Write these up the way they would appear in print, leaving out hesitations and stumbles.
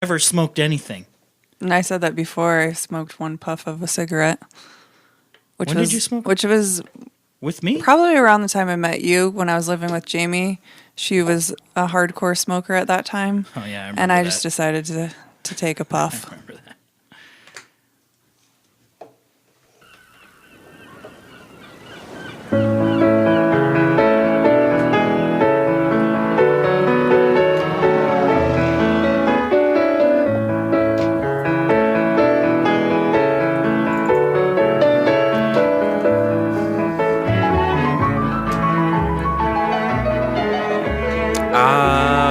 Never smoked anything. And I said that before. I smoked one puff of a cigarette. When did you smoke? Which was With me? probably around the time I met you when I was living with Jamie. She was a hardcore smoker at that time. Oh, yeah, I remember And I that. just decided to take a puff. I remember that.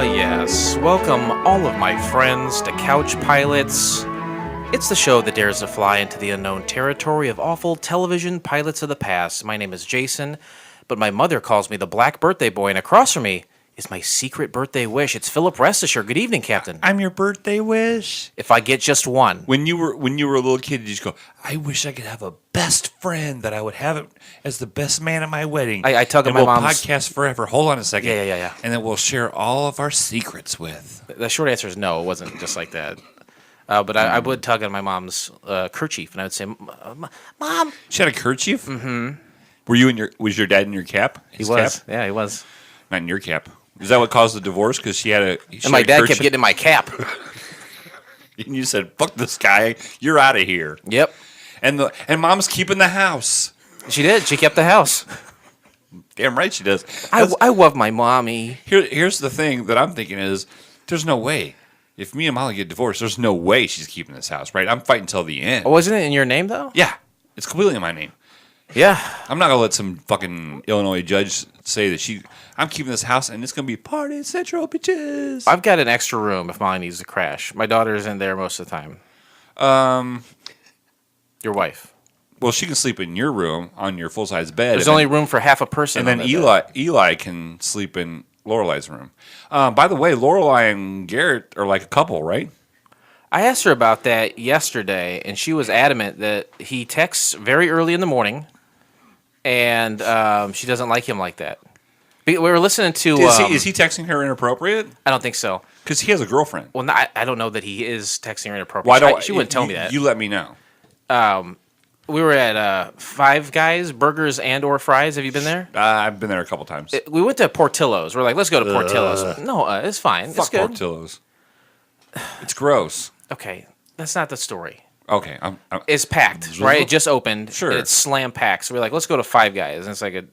Yes. Welcome, all of my friends, to Couch Pilots. It's the show that dares to fly into the unknown territory of awful television pilots of the past. My name is Jason, but my mother calls me the Black Birthday Boy, and across from me is my secret birthday wish. It's Philip Restisher. Good evening, Captain. I'm your birthday wish. If I get just one. When you were a little kid, you just go, I wish I could have a best friend that I would have it as the best man at my wedding. I tug at and my we'll mom's... podcast forever. Hold on a second. Yeah. And then we'll share all of our secrets with. The short answer is no, it wasn't just like that. But I would tug on my mom's kerchief, and I would say, Mom. She had a kerchief? Mm-hmm. Was your dad in your cap? He was. Cap? Yeah, he was. Not in your cap. Is that what caused the divorce? Because she had a And my dad kept getting in my cap. And you said, fuck this guy. You're out of here. Yep. And Mom's keeping the house. She did. She kept the house. Damn right she does. I love my mommy. Here's the thing that I'm thinking is, there's no way. If me and Molly get divorced, there's no way she's keeping this house, right? I'm fighting till the end. Oh, wasn't it in your name, though? Yeah. It's completely in my name. Yeah. I'm not going to let some fucking Illinois judge say that I'm keeping this house and it's going to be party central, bitches. I've got an extra room if Molly needs to crash. My daughter's in there most of the time. Your wife. Well, she can sleep in your room on your full-size bed. There's only room for half a person. And then Eli can sleep in Lorelei's room. By the way, Lorelei and Garrett are like a couple, right? I asked her about that yesterday, and she was adamant that he texts very early in the morning, and she doesn't like him like that. We were listening to... Is he texting her inappropriate? I don't think so. Because he has a girlfriend. Well, I don't know that he is texting her inappropriate. She wouldn't tell me that. You let me know. We were at Five Guys, Burgers and or Fries. Have you been there? I've been there a couple times. We went to Portillo's. We're like, let's go to Portillo's. No, it's fine. Fuck it's good. Portillo's. It's gross. Okay, that's not the story. Okay. It's packed, right? It just opened. Sure. And it's slam packed. So we're like, let's go to Five Guys. And it's like a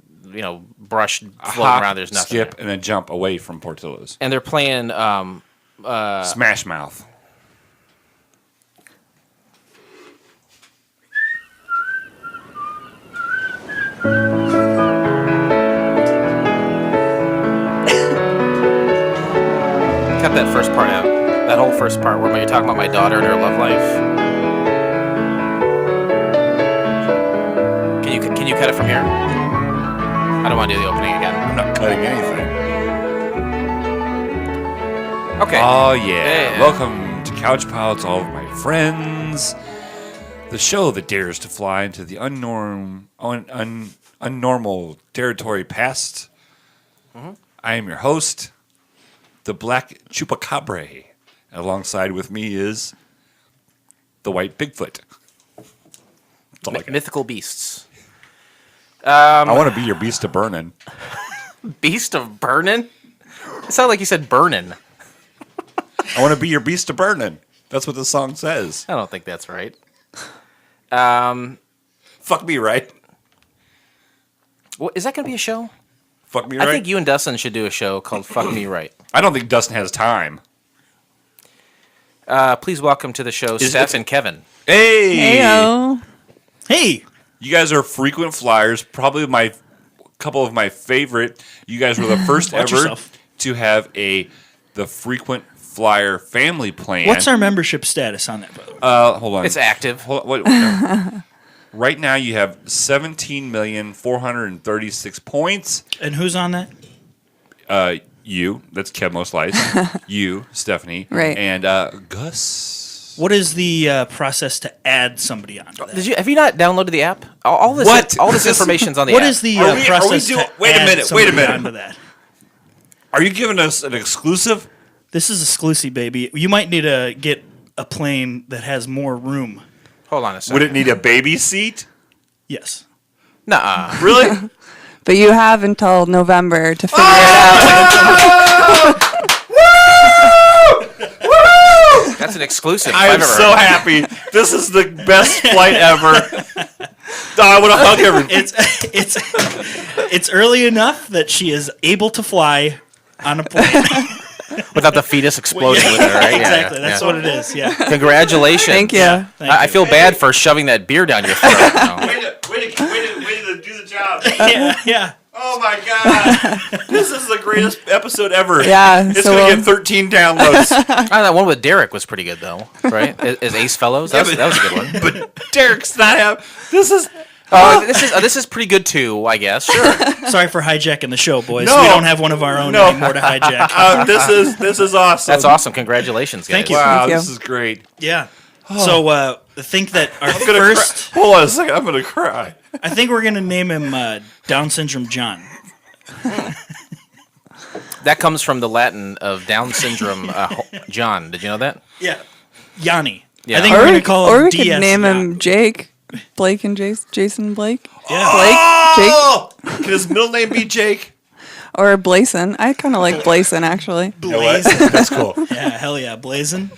brush floating around. There's nothing. Skip and then jump away from Portillo's. And they're playing Smash Mouth. Cut that first part out. That whole first part where you're talking about my daughter and her love life. Can you cut it from here? I don't want to do the opening again. I'm not cutting anything. Okay. Oh, yeah. Welcome to Couch Pilots, all of my friends. The show that dares to fly into the unnormal territory past. Mm-hmm. I am your host, the Black Chupacabra. Alongside with me is the White Bigfoot. Mythical beasts. I want to be your beast of burnin'. Beast of burnin'? It sounded like you said burnin'. I want to be your beast of burnin'. That's what the song says. I don't think that's right. Fuck me right. Well, is that going to be a show? Fuck me right? I think you and Dustin should do a show called Fuck Me Right. I don't think Dustin has time. Please welcome to the show Steph and Kevin. Hey! Heyo. Hey! You guys are frequent flyers. Probably couple of my favorite. You guys were the first ever yourself. to have the frequent flyer family plan. What's our membership status on that, brother? Hold on. It's active. No. Right now you have 17,436 points. And who's on that? You, that's Kev Most Lights. You, Stephanie. Right. And Gus. What is the process to add somebody on that? Have you not downloaded the app? All this What? all this information's on the What app. is the Are we process doing- to wait a add minute, somebody wait a minute. onto that? Are you giving us an exclusive? This is exclusive, baby. You might need to get a plane that has more room. Hold on a second. Would it need a baby seat? Yes. Nuh-uh. Really? But you have until November to figure it out. That's an exclusive. if I am I've ever so heard. happy. This is the best flight ever. I want to hug everyone. It's early enough that she is able to fly on a plane. Without the fetus exploding with her, right? Exactly. That's what it is. Yeah. Congratulations. Thank you. Thank I you. feel bad for shoving that beer down your throat. No. Way to do the job. Yeah. Oh my god. This is the greatest episode ever. Yeah, It's so going to we'll- get 13 downloads. That one with Derek was pretty good, though, right? As Ace Fellows? That was a good one. But Derek's not have. This is. This is pretty good, too, I guess. Sure. Sorry for hijacking the show, boys. No. We don't have one of our own anymore to hijack. This is awesome. That's awesome. Congratulations, guys. Thank you. Wow, Thank you. this is great. Yeah. So I think that our I'm gonna first, cry. Hold on a second. I'm gonna cry. I think we're gonna name him Down syndrome John. That comes from the Latin of Down syndrome, John. Did you know that? Yeah. Yanni. Yeah. I think we're gonna call him or we DS. could name him Yacht. Jake. Blake and Jason Blake. Yeah. Blake? Oh! Can his middle name be Jake? Or Blason. I kind of like Blason, actually. Blazing. That's cool. Yeah. Hell yeah. Blazing.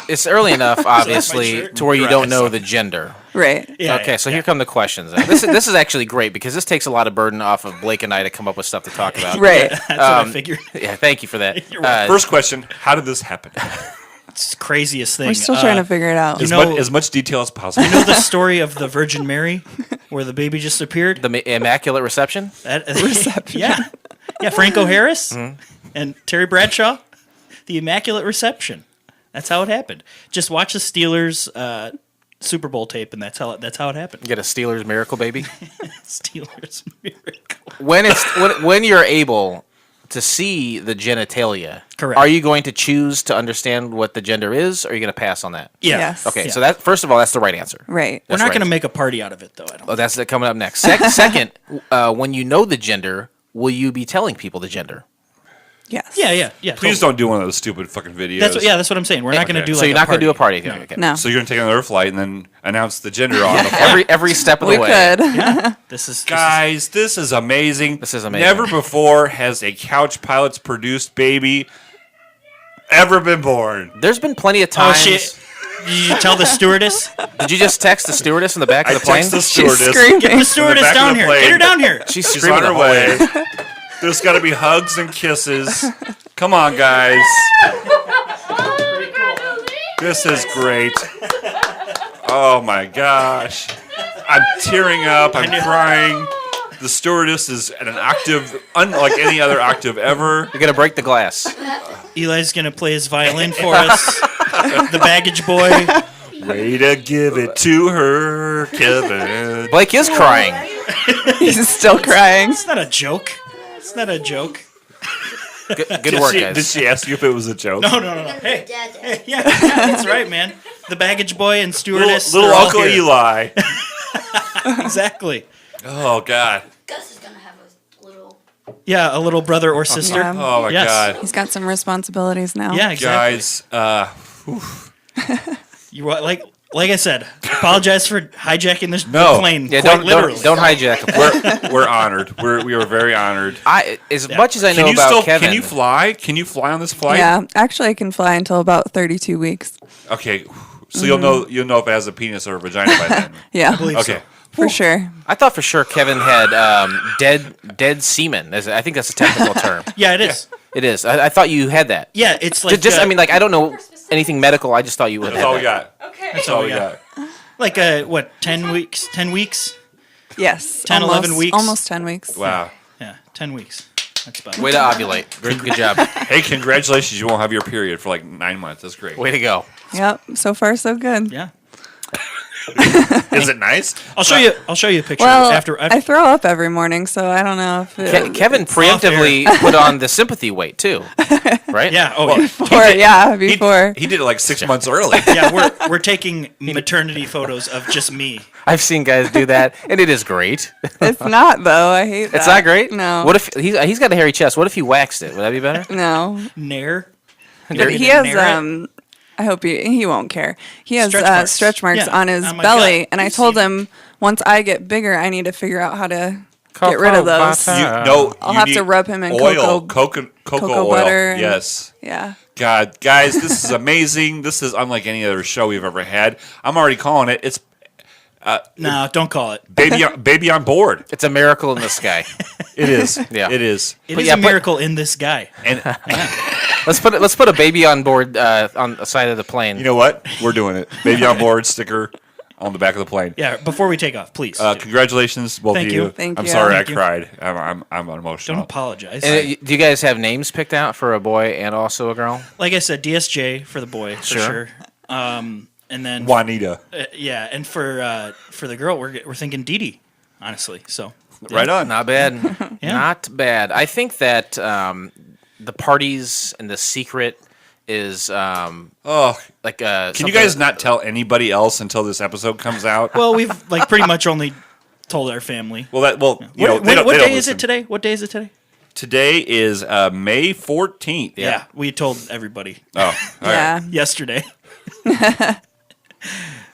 It's early enough, obviously, shirt? to where you don't know the gender. Right. Yeah. Okay, so here come the questions. This is actually great because this takes a lot of burden off of Blake and I to come up with stuff to talk about. Right. That's what I figured. Yeah, thank you for that. You're welcome. First question: how did this happen? It's the craziest thing. We're still trying to figure it out. As much detail as possible. You know the story of the Virgin Mary, where the baby just appeared? The Immaculate Reception. Reception. Yeah. Franco Harris and Terry Bradshaw. The Immaculate Reception. That's how it happened. Just watch the Steelers Super Bowl tape, and that's how it happened. Get a Steelers miracle baby. Steelers miracle. When you're able to see the genitalia, Correct. are you going to choose to understand what the gender is, or are you going to pass on that? Yeah. Yes. Okay, Yeah. so that first of all, that's the right answer. Right. We're That's not right. going to make a party out of it, though. I don't. Oh, that's coming up next. Second, when you know the gender, will you be telling people the gender? Yes. Yeah. Please don't do one of those stupid fucking videos. That's what I'm saying. We're not going to do. So like you're not going to do a party. No. Okay. No. So you're gonna take another flight and then announce the gender on the flight. Every step of the We way. could. This is Guys, this is amazing. This is amazing. Never before has a Couch Pilots produced baby ever been born. There's been plenty of Oh times. shit! Did you tell the stewardess? Did you just text the stewardess in the back I of the plane? text the She's stewardess. screaming. Get the stewardess back of down the here. plane. Get her down here. She's She's screaming on her the whole way. way. There's got to be hugs and kisses. Come on, guys. This is great. Oh my gosh. I'm tearing up. I'm crying. The stewardess is at an octave unlike any other octave ever. You're gonna break the glass. Eli's gonna play his violin for us. The baggage boy. Way to give it to her, Kevin. Blake is crying. He's still crying. It's not a joke. It's not a joke. Good work, Did guys. she ask you if it was a joke? No. Hey, yeah, that's right, man. The baggage boy and stewardess. Little they're all Uncle here. Eli. Exactly. Oh God. Gus is gonna have a little. Yeah, a little brother or sister. Yeah. Oh my Yes. God. He's got some responsibilities now. Yeah, exactly. Guys, You like I said, apologize for hijacking this No. plane. Yeah, quite don't literally. don't hijack him. we're honored. We are very honored. As much as I know Can you about Kevin, Can you fly? Can you fly on this flight? Yeah. Actually, I can fly until about 32 weeks. Okay. So you'll know if it has a penis or a vagina by then. Yeah. Okay. For sure. I thought for sure Kevin had dead semen. I think that's a technical term. Yeah, it is. It is. I thought you had that. Yeah, it's like I mean, like I don't know anything medical. I just thought you would That's have all we that. got. Okay. That's all we got. like what 10 weeks? 10 weeks? Yes. 10, 11 weeks? Almost 10 weeks. Wow. Yeah, 10 weeks. That's about Way it. to ovulate. Good job. Hey, congratulations! You won't have your period for like 9 months. That's great. Way to go. Yep. So far, so good. Yeah. Is it nice? I'll show you a picture Well, after I throw up every morning, so I don't know if it, Kevin preemptively put on the sympathy weight too, right? Yeah, oh yeah. before. He did it like 6 months early. Yeah, we're taking maternity photos of just me. I've seen guys do that, and it is great. It's not though. I hate that. It's not great. No. What if he's got a hairy chest? What if he waxed it? Would that be better? No. Nair. But he has I hope he won't care. He has stretch marks Yeah, on his on my belly, gut. and I You've told seen him once I get bigger, I need to figure out how to get rid of those. I'll have to rub him in cocoa oil. butter. Yes. Yeah. God, guys, this is amazing. This is unlike any other show we've ever had. I'm already calling it. It's No, don't call it. baby on board. It's a miracle in the sky. It is. Yeah. It is. It is a miracle in this guy. And Let's put a baby on board on the side of the plane. you know what? We're doing it. Baby on board sticker on the back of the plane. Yeah, before we take off, please. Congratulations, both Thank of you. you. Thank I'm you. sorry Thank I you. cried. I'm emotional. Don't apologize. And do you guys have names picked out for a boy and also a girl? Like I said, DSJ for the boy, for Sure. sure. And then Juanita. yeah, and for the girl, we're thinking Dee Dee, honestly. So Right on. Not bad. Yeah. Not bad. I think that the parties and the secret is Oh, like can you guys not tell anybody else until this episode comes out? well, we've like pretty much only told our family. you know, What they don't day is listen. it today? What day is it today? Today is May 14th. Yeah, we told everybody Oh, all right. Yeah. yesterday.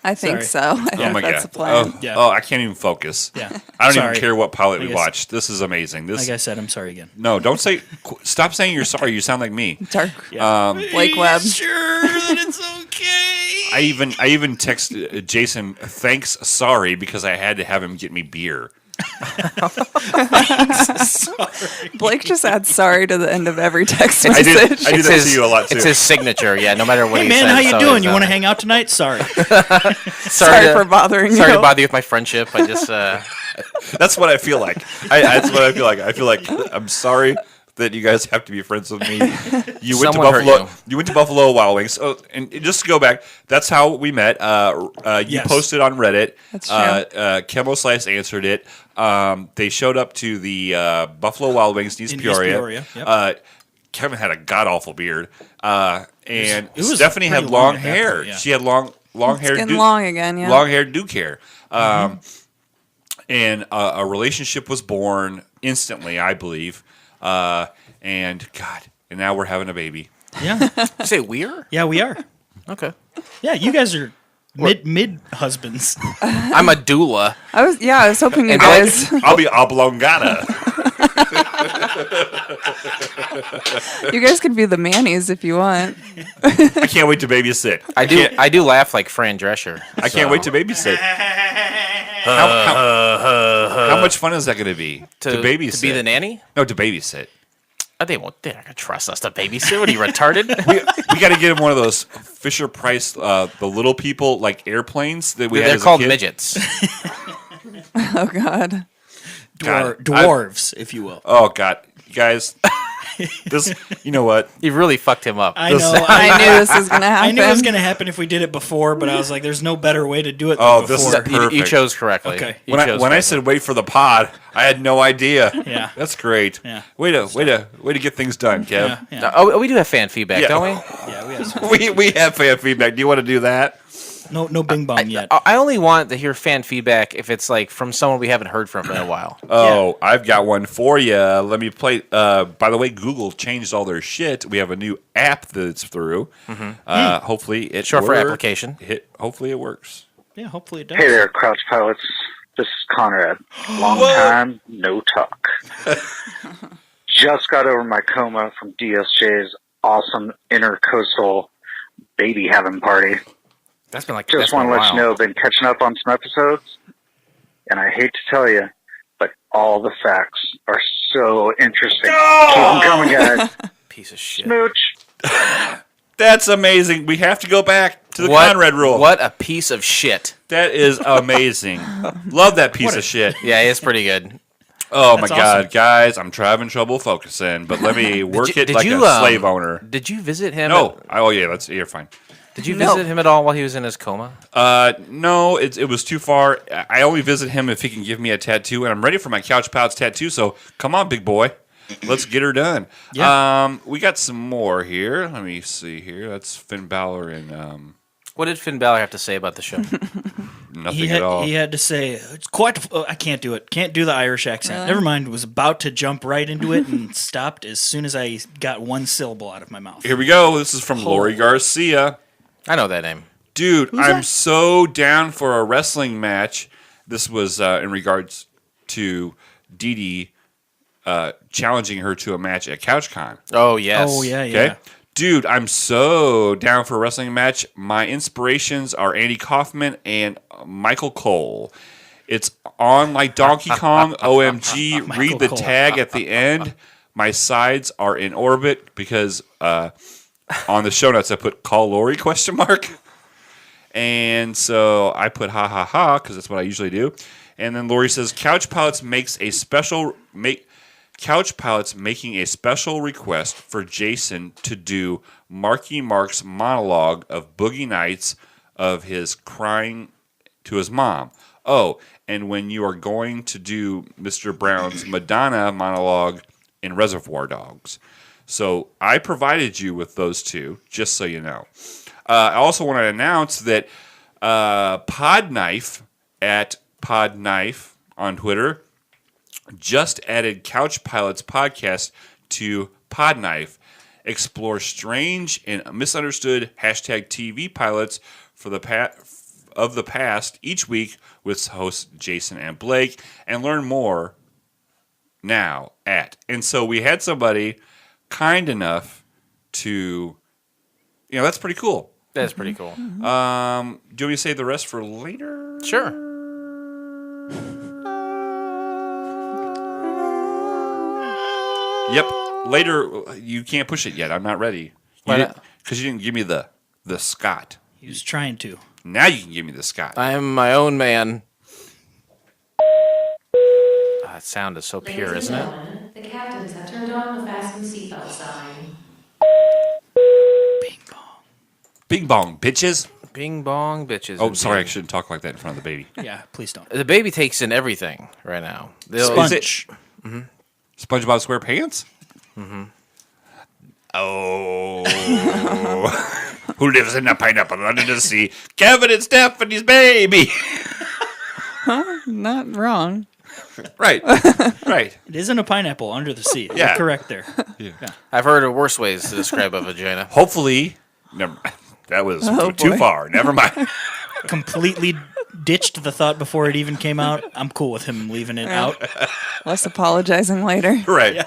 I think Sorry. so. I Oh think my that's god. the plan. Yeah. Oh, I can't even focus. Yeah, I don't Sorry. even care what pilot we Like I watched. This is amazing. This Like I said, I'm sorry again. no, don't say. Stop saying you're sorry. You sound like me. Dark Yeah. Blake Webb. Sure that it's okay. I even text Jason thanks sorry because I had to have him get me beer. Blake just adds sorry to the end of every text I message. do It's that his, to you a lot too. It's his signature. Yeah, no matter what Hey he man, says. how you so doing? it's, You want to hang out tonight? Sorry. Sorry for bothering Sorry you. to bother you with my friendship. I just That's what I feel like. That's what I feel like. I feel like I'm sorry that you guys have to be friends with me. You went Someone to hurt Buffalo. You went to Buffalo Wild Wings. Oh, and just to go back, that's how we met. You Yes. posted on Reddit. That's true. Chemo Slice answered it. They showed up to the Buffalo Wild Wings in East In East Peoria. Peoria, yep. Kevin had a god awful beard, and it was Stephanie had pretty long long at that hair. point, yeah. She had long hair. It's getting long again, yeah. Long hair Duke hair. And a relationship was born instantly, I believe. And God, and now we're having a baby. Yeah, you say we're yeah, we are. okay. Yeah, you guys are mid husbands. I'm a doula. I was hoping you And guys I'll be oblongata. could be the Mannies if you want. I can't wait to babysit. I do laugh like Fran Drescher. I can't wait to babysit. How much fun is that going to be to babysit? To be the nanny? No, to babysit. They're not gonna trust us to babysit. What are you retarded? We got to get him one of those Fisher Price, the little people like airplanes that we had. They're as a called kid. midgets. Oh God. God, Dwarves, if you will. Oh God, you guys, this. You know what? You really fucked him up. I know. I knew this was gonna happen. I knew it was going to happen if we did it before, but I was like, "There's no better way to do it." Oh, than this is before. You perfect. chose correctly. Okay. You When chose I correctly. said wait for the pod, I had no idea. Yeah. That's great. Yeah. Way to get things done, Kev. Yeah, yeah, Oh, we do have fan feedback, Yeah. don't we? yeah. We have some. We have fan feedback. Do you want to do that? No Bing Bong yet. I only want to hear fan feedback if it's like from someone we haven't heard from in a while. Oh, I've got one for you. Let me play. By the way, Google changed all their shit. We have a new app that's through. Hopefully it Short for works. application. Hopefully it works. Yeah, hopefully it does. Hey there, Crouch Pilots. This is Conrad. Long time, no talk. Just got over my coma from DSJ's awesome intercoastal baby having party. That's been like Just that's want to been a let you while. know I've been catching up on some episodes, and I hate to tell you, but all the facts are so interesting. Keep them coming, guys. Piece of shit. Smooch. That's amazing. We have to go back to the Conrad rule. What a piece of shit. That is amazing. Love that piece of shit. Yeah, it's pretty good. Oh my That's God, awesome. guys, I'm having trouble focusing, but let me work it like a slave owner. Did you visit him? No, oh yeah, you're fine. Did you No. visit him at all while he was in his coma? No, it was too far. I only visit him if he can give me a tattoo, and I'm ready for my Couch Pouch tattoo. So come on, big boy, let's get her done. Yeah. We got some more here. Let me see here. That's Finn Balor and What did Finn Balor have to say about the show? Nothing at all. He had to say, it's quite. I can't do it. Can't do the Irish accent. Really? Never mind. Was about to jump right into it and stopped as soon as I got one syllable out of my mouth. Here we go. This is from Lori Garcia. I know that name. Dude, I'm so down for a wrestling match. This was in regards to Dee Dee challenging her to a match at CouchCon. Oh, yes. Oh yeah, Okay? yeah. Dude, I'm so down for a wrestling match. My inspirations are Andy Kaufman and Michael Cole. It's on like Donkey Kong. OMG. Read the Cole. tag at the end. My sides are in orbit because on the show notes I put call Lori ? And so I put ha ha ha because that's what I usually do. And then Lori says Couch Pilots making a special request for Jason to do Marky Mark's monologue of Boogie Nights of his crying to his mom. Oh, and when you are going to do Mr. Brown's Madonna monologue in Reservoir Dogs. So I provided you with those two, just so you know. I also want to announce that Podknife at Podknife on Twitter just added Couch Pilots podcast to Podknife. Explore strange and misunderstood #TV pilots for the past each week with hosts Jason and Blake, and learn more now at. And so we had somebody kind enough to, that's pretty cool. That's pretty cool. Do you want me to save the rest for later? Sure. Yep. Later, you can't push it yet. I'm not ready. Why not? Because you didn't give me the Scott. He was trying to. Now you can give me the Scott. I am my own man. That sound is so pure, isn't it? The captains have turned on the fasten seatbelt sign. Bing bong. Bing bong, bitches. Bing bong, bitches. Oh, and sorry, I bing. shouldn't talk like that in front of the baby. Yeah, please don't. The baby takes in everything right now. Sponge. SpongeBob SquarePants? Mm-hmm. Oh. Who lives in a pineapple under the sea? Kevin and Stephanie's baby. Not wrong. Right. Right. It isn't a pineapple under the sea. Yeah. You're correct there. I've heard of worse ways to describe a vagina. Hopefully. Never. That was too boy. far. Never mind. Completely ditched the thought before it even came out. I'm cool with him leaving it out. Less apologizing later. Right.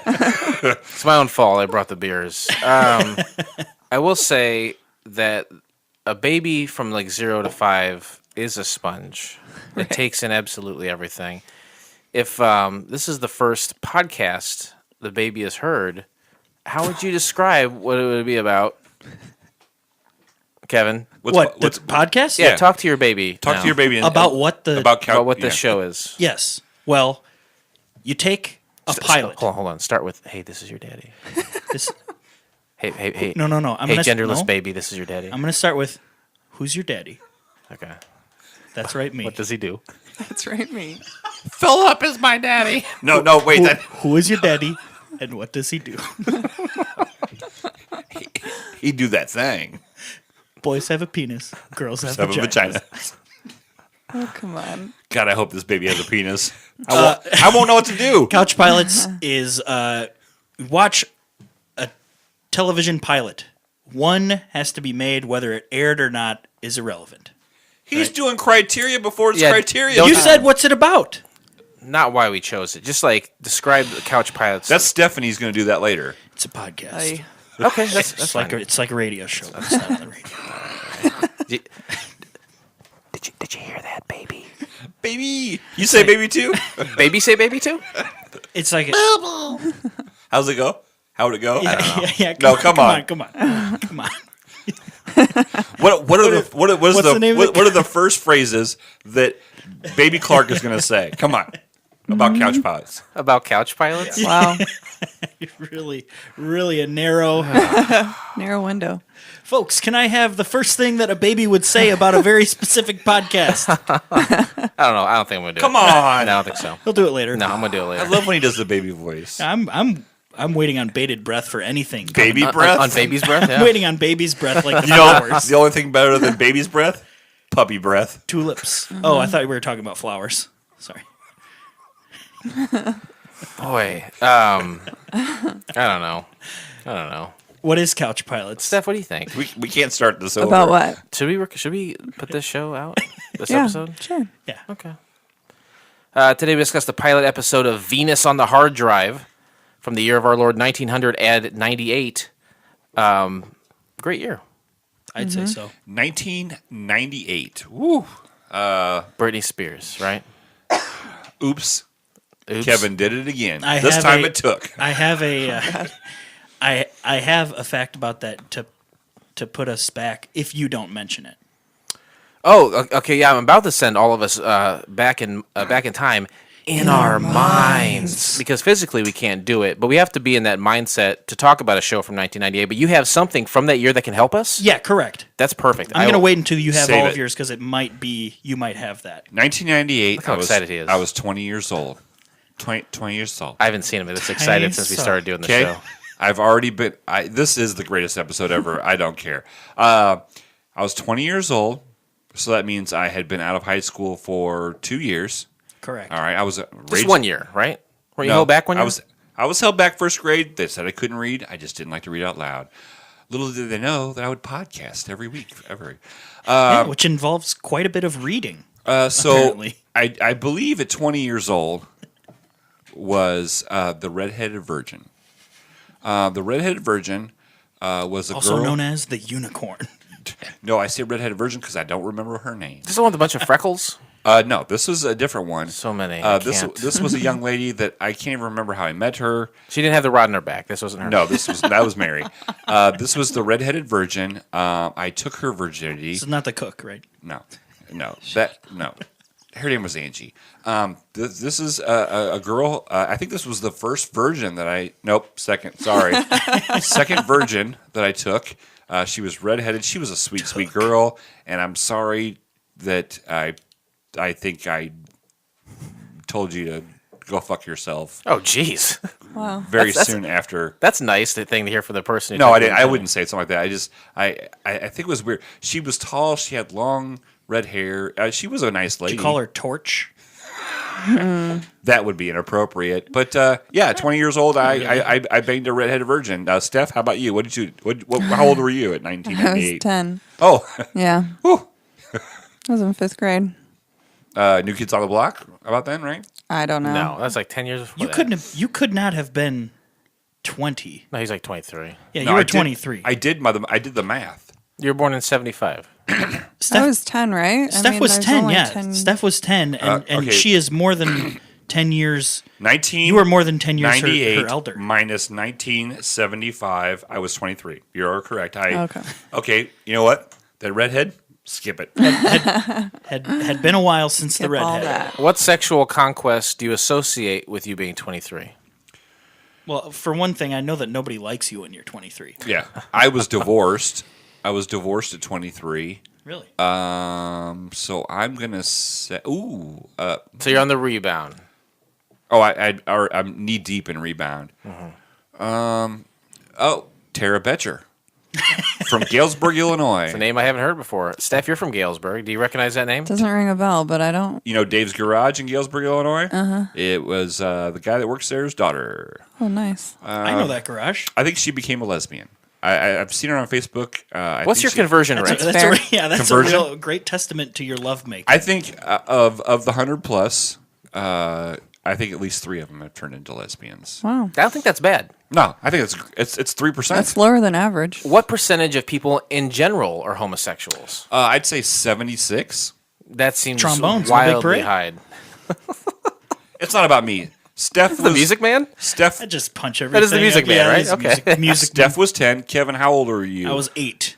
It's my own fault. I brought the beers. I will say that a baby from like 0 to 5 is a sponge. It takes in absolutely everything. If this is the first podcast the baby has heard, how would you describe what it would be about? Kevin? What? The podcast? Yeah, talk to your baby. Talk now to your baby. About what the... About what this show is. Yes. Well, you take a pilot. Hold on. Start with, hey, this is your daddy. This, Hey. no. Hey, genderless baby, this is your daddy. I'm going to start with, who's your daddy? Okay. That's right, me. What does he do? That's right, me. Philip is my daddy. No, wait. Who is your daddy, and what does he do? He'd do that thing. Boys have a penis. Girls have Have a vagina. Oh, come on. God, I hope this baby has a penis. I won't know what to do. Couch Pilots is watch a television pilot. One has to be made, whether it aired or not is irrelevant. He's doing criteria before it's Yeah, criteria. don't- You said, what's it about? Not why we chose it. Just like describe the Couch Pilots. That's Stephanie's going to do that later. It's a podcast. I, okay. That's It's like fine. it's like a radio show. It's not on the radio. Did you hear that, baby? Baby. You say baby too? Baby say baby too? It's like How's it go? How would it go? yeah. No, come on. Come on. What What's the name of the- are the first phrases that Baby Clark is going to say? Come on. About Couch Pilots. About Couch Pilots? wow. Really a narrow. Narrow window. Folks, can I have the first thing that a baby would say about a very specific podcast? I don't know. I don't think I'm going to do Come it. on. No, I don't think so. He'll do it later. No, I'm going to do it I later. love when he does the baby voice. I'm I'm waiting on bated breath for anything. Baby On- breath? on baby's breath. I'm Yeah. waiting on baby's breath like the You know, flowers. the only thing better than baby's breath? Puppy breath. Tulips. Oh, I thought we were talking about flowers. Sorry. Boy, I don't know. What is Couch Pilots? Steph, what do you think? We can't start this over. About what? Should we put this show out? This Yeah, episode? sure. Yeah. Okay. Today we discuss the pilot episode of Venus on the Hard Drive from the year of our Lord 1998. Great year. I'd say so. 1998. Woo. Britney Spears, right? Oops. Oops. Kevin did it again. I This have time a- it took. I have a I have a fact about that to put us back if you don't mention it. Oh, okay. Yeah, I'm about to send all of us back in time in our minds because physically we can't do it, but we have to be in that mindset to talk about a show from 1998. But you have something from that year that can help us. Yeah, correct. That's perfect. I'm going to wait until you have Save all it. of yours because you might have that. 1998. Look how excited he is. I was 20 years old. 20 years old. I haven't seen him this excited since we started doing the Okay. show. I've already been. This is the greatest episode ever. I don't care. I was 20 years old, so that means I had been out of high school for 2 years. Correct. All right. I was Just 1 year, right? Were you held back 1 year? I was held back first grade. They said I couldn't read. I just didn't like to read out loud. Little did they know that I would podcast every week. Yeah, which involves quite a bit of reading. So Apparently. I believe at 20 years old was the redheaded virgin. The redheaded virgin was a Also girl. known as the unicorn. No, I say redheaded virgin because I don't remember her name. This is the one with a bunch of freckles. No, this was a different one. So many. This was a young lady that I can't even remember how I met her. She didn't have the rod in her back. This wasn't her. No, that was Mary. This was the redheaded virgin. I took her virginity. This is not the cook, right? No. Her name was Angie. This is a girl. I think this was the first virgin that I. Nope, second. Sorry, second virgin that I took. She was redheaded. She was a sweet, sweet girl, and I'm sorry that I think I told you to go fuck yourself Oh, jeez. Wow. very soon after. That's nice thing to hear from the person. Who No, took I the didn't. I time. wouldn't say something like that. I think it was weird. She was tall. She had long red hair. She was a nice lady. You call her Torch? That would be inappropriate. But yeah, 20 years old. I banged a redheaded virgin. Steph, how about you? What did you? How old were you at I was 1998? 10. Oh, Yeah. whew. I was in 5th grade. New Kids on the Block. About then, right? I don't know. No, that's like 10 years before You could not have been 20. No, he's like 23. Yeah, No, you I were did- 23. I did the math. You were born in 75. I Steph, was 10, right? Steph was there's 10, only yeah. 10 Steph was 10, and okay. she is more than 10 years. 19. You were more than 10 years her 98 elder. minus 1975. I was 23. You're correct. Okay. Okay. You know what? That redhead. Skip it. Had been a while since the Skip all redhead. that. What sexual conquest do you associate with you being 23? Well, for one thing, I know that nobody likes you when you're 23. Yeah. I was divorced. I was divorced at 23. Really? So I'm gonna say. Ooh. So you're on the rebound. Oh, I'm knee deep in rebound. Oh, Tara Betcher from Galesburg, Illinois. It's a name I haven't heard before. Steph, you're from Galesburg. Do you recognize that name? Doesn't ring a bell, but I don't. You know Dave's Garage in Galesburg, Illinois? It was the guy that works there's daughter. Oh, nice. I know that garage. I think she became a lesbian. I've seen her on Facebook. What's your conversion rate? fair. That's Conversion? a real great testament to your lovemaking. I think of the 100 plus, I think at least 3 of them have turned into lesbians. Wow. I don't think that's bad. No, I think it's 3%. That's lower than average. What percentage of people in general are homosexuals? I'd say 76. That seems Trombones, no big wildly parade. high. It's not about me. Steph The was Music Man? Steph. I just punch everything. That is the Music Man, right? that is Okay. Music Steph was 10. Kevin, how old are you? I was 8.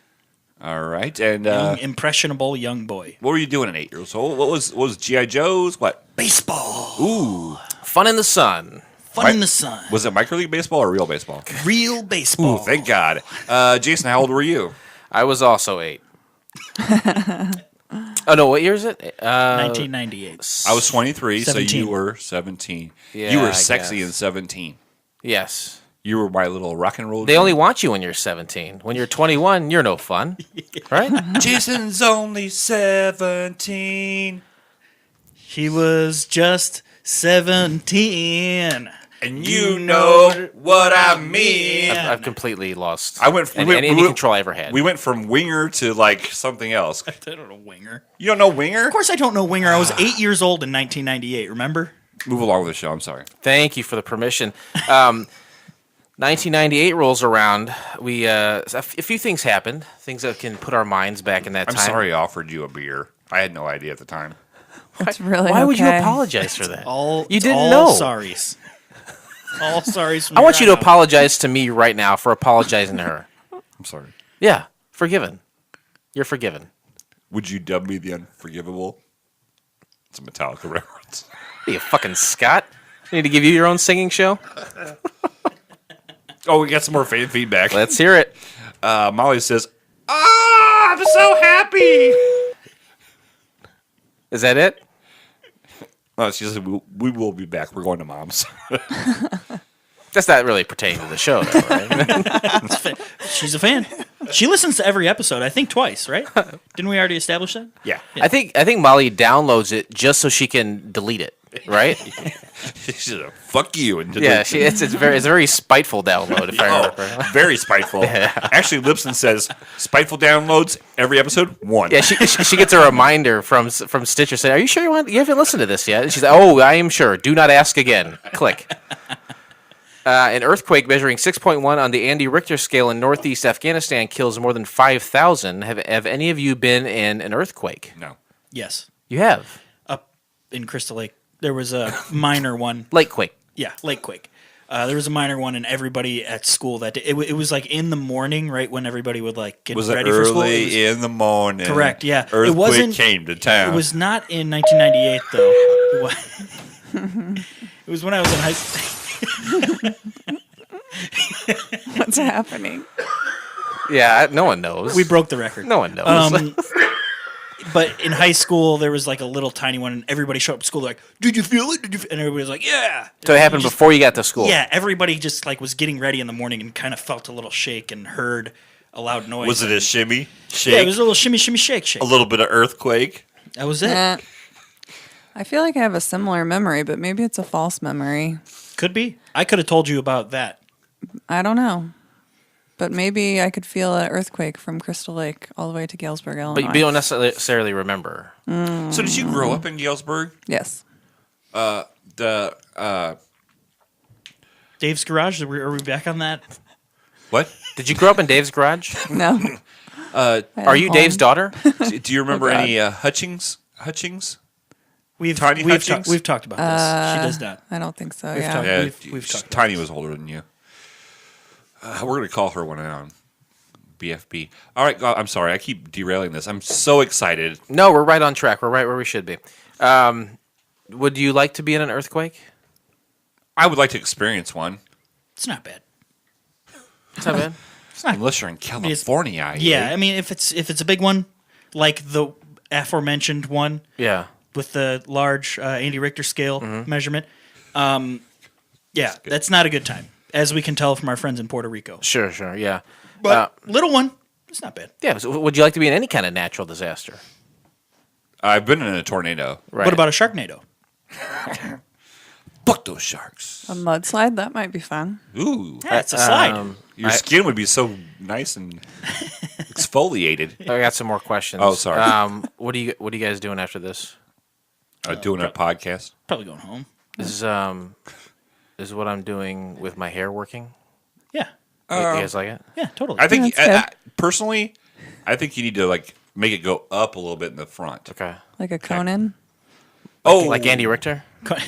All right. And Young, impressionable young boy. what were you doing at 8 years old? What was G.I. Joe's? What? Baseball. Ooh. Fun in the Sun. Fun in the sun. Was it micro league baseball or real baseball? Real baseball. Ooh, thank God. Jason, how old were you? I was also 8. Oh, no, what year is it? 1998. I was 23, so 17. you were 17. Yeah, you were I sexy guess. in 17. Yes. You were my little rock and roll. They only want you when you're 17. When you're 21, you're no fun, right? Jason's only 17. He was just 17. And you know what I mean. I've completely lost I went any control I ever had. We went from winger to like something else. I don't know Winger. You don't know winger? Of course I don't know Winger. I was 8 years old in 1998, remember? Move along with the show. I'm sorry. Thank you for the permission. 1998 rolls around. We a few things happened. Things that can put our minds back in that I'm time. sorry I offered you a beer. I had no idea at the time. It's really Why would you okay. apologize for that? You didn't all know. Sorries. All sorries. From I want you to here on out. apologize to me right now for apologizing to her. I'm sorry. Yeah, forgiven. You're forgiven. Would you dub me the unforgivable? It's a Metallica reference. Are you fucking Scott? I need to give you your own singing show? Oh, we got some more fan feedback. Let's hear it. Molly says, "Ah, I'm so happy." Is that it? Oh, she says, "We will be back. We're going to Mom's." That's not really pertaining to the show, though, right? She's a fan. She listens to every episode, I think twice, right? Didn't we already establish that? Yeah. I think Molly downloads it just so she can delete it, right? She's like, "Fuck you." And Yeah, it's a very spiteful download, if I remember. very spiteful. Actually, Lipson says spiteful downloads every episode. 1. Yeah, she gets a reminder from Stitcher saying, "Are you sure you haven't listened to this yet?" And she's like, "Oh, I am sure. Do not ask again." Click. An earthquake measuring 6.1 on the Andy Richter scale in northeast Afghanistan kills more than 5,000. Have any of you been in an earthquake? No. Yes. You have. Up in Crystal Lake, there was a minor one. Lakequake. Yeah, Lakequake. There was a minor one, and everybody at school that day, it was like in the morning, right when everybody would like get Was it ready for school. early in the morning? Correct. Yeah. Earthquake it wasn't, came to town. It was not in 1998 though. It was when I was in high school. What's happening? Yeah, no one knows. We broke the record. No one knows. But in high school, there was like a little tiny one, and everybody showed up to school like, "Did you feel it? And everybody was like, "Yeah." So it happened before you got to school. Yeah, everybody just like was getting ready in the morning and kind of felt a little shake and heard a loud noise. Was it a shimmy? Shake? Yeah, it was a little shimmy, shimmy, shake, shake. A little bit of earthquake? That was it. I feel like I have a similar memory, but maybe it's a false memory. Could be. I could have told you about that. I don't know. But maybe I could feel an earthquake from Crystal Lake all the way to Galesburg, Illinois. But you don't necessarily remember. So did you grow up in Galesburg? Yes. Dave's Garage, are we back on that? What? Did you grow up in Dave's garage? No. Are you Dave's daughter? Do you remember God. any Hutchings? We've Hutchings? we've talked about this. She does not. I don't think so, We've yeah. talked- Yeah, We've talked about Tiny was older than you. We're going to call her one on BFB. All right, I'm sorry. I keep derailing this. I'm so excited. No, we're right on track. We're right where we should be. Would you like to be in an earthquake? I would like to experience one. It's not bad. It's not bad. Unless you're in California. Yeah, I mean, if it's a big one, like the aforementioned one Yeah. with the large Andy Richter scale Mm-hmm. measurement, yeah, that's not a good time, as we can tell from our friends in Puerto Rico. Sure, yeah. But little one, it's not bad. Yeah, so would you like to be in any kind of natural disaster? I've been in a tornado. Right. What about a Sharknado? Fuck those sharks. A mudslide? That might be fun. Ooh. Yeah, it's a slide. Your skin would be so nice and exfoliated. I got some more questions. Oh, sorry. What are you guys doing after this? Doing a podcast. Probably going home. Is what I'm doing with my hair working? Yeah, You guys like it? yeah, totally. I think, that's good. personally, I think you need to like make it go up a little bit in the front. Okay. Like a Conan? Oh, Like Andy Richter?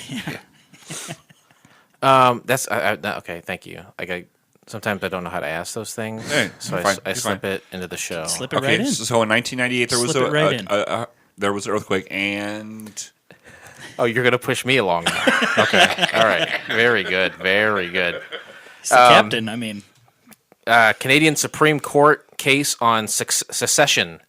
Yeah. That's okay. Thank you. Sometimes I don't know how to ask those things, Hey, so you're fine, I you're slip fine. it into the show. Slip it okay. right in. So in 1998 there was Slip it right in. there was an earthquake and Oh, you're gonna push me along now. Okay. All right. Very good. Very good. He's the captain. I mean, Canadian Supreme Court case on secession.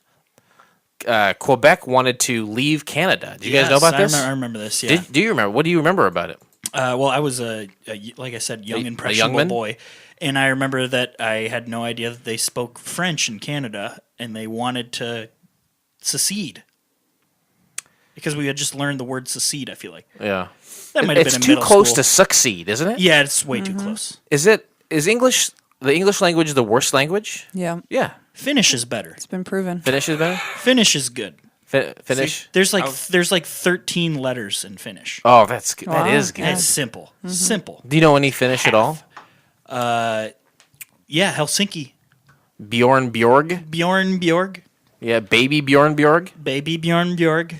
Quebec wanted to leave Canada. Do you guys know about this? I remember this. Yeah. Do you remember? What do you remember about it? Well, I was like I said, young impressionable youngman? boy, and I remember that I had no idea that they spoke French in Canada, and they wanted to secede because we had just learned the word secede. I feel like Yeah. that might have It's been in too middle close school. to succeed, isn't it? Yeah, it's way too close. Is English the English language the worst language? Yeah, Yeah. Finnish is better. it's been proven. Finnish is better? Finnish is good. Finnish? There's like 13 letters in Finnish. Oh, that's good. That Wow. is good. And it's simple. Simple. Do you know any Finnish at all? Yeah, Helsinki. Bjorn Bjorg? Bjorn Bjorg. Yeah, baby Bjorn Bjorg? Baby Bjorn Bjorg.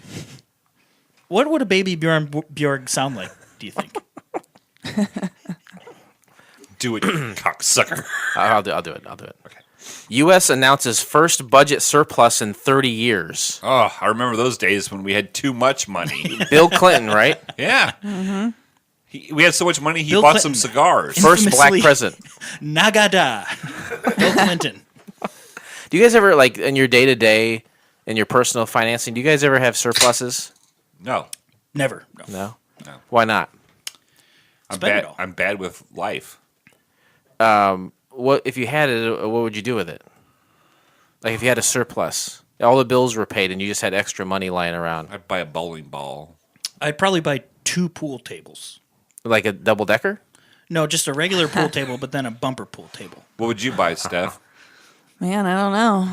What would a baby Bjorn Bjorg sound like, do you think? Do it, you cocksucker. I'll do it. Okay. U.S. announces first budget surplus in 30 years. Oh, I remember those days when we had too much money. Bill Clinton, right? Yeah. We had so much money, he Bill bought Clinton. some cigars. First black Infamously- president. Nagada. Bill Clinton. Do you guys ever, like, in your day-to-day, in your personal financing, do you guys ever have surpluses? No. Never. No. No? No. Why not? I'm Spend it bad. all. I'm bad with life. What if you had it, what would you do with it? Like, if you had a surplus, all the bills were paid and you just had extra money lying around. I'd buy a bowling ball. I'd probably buy 2 pool tables. Like a double-decker? No, just a regular pool table, but then a bumper pool table. What would you buy, Steph? Man, I don't know.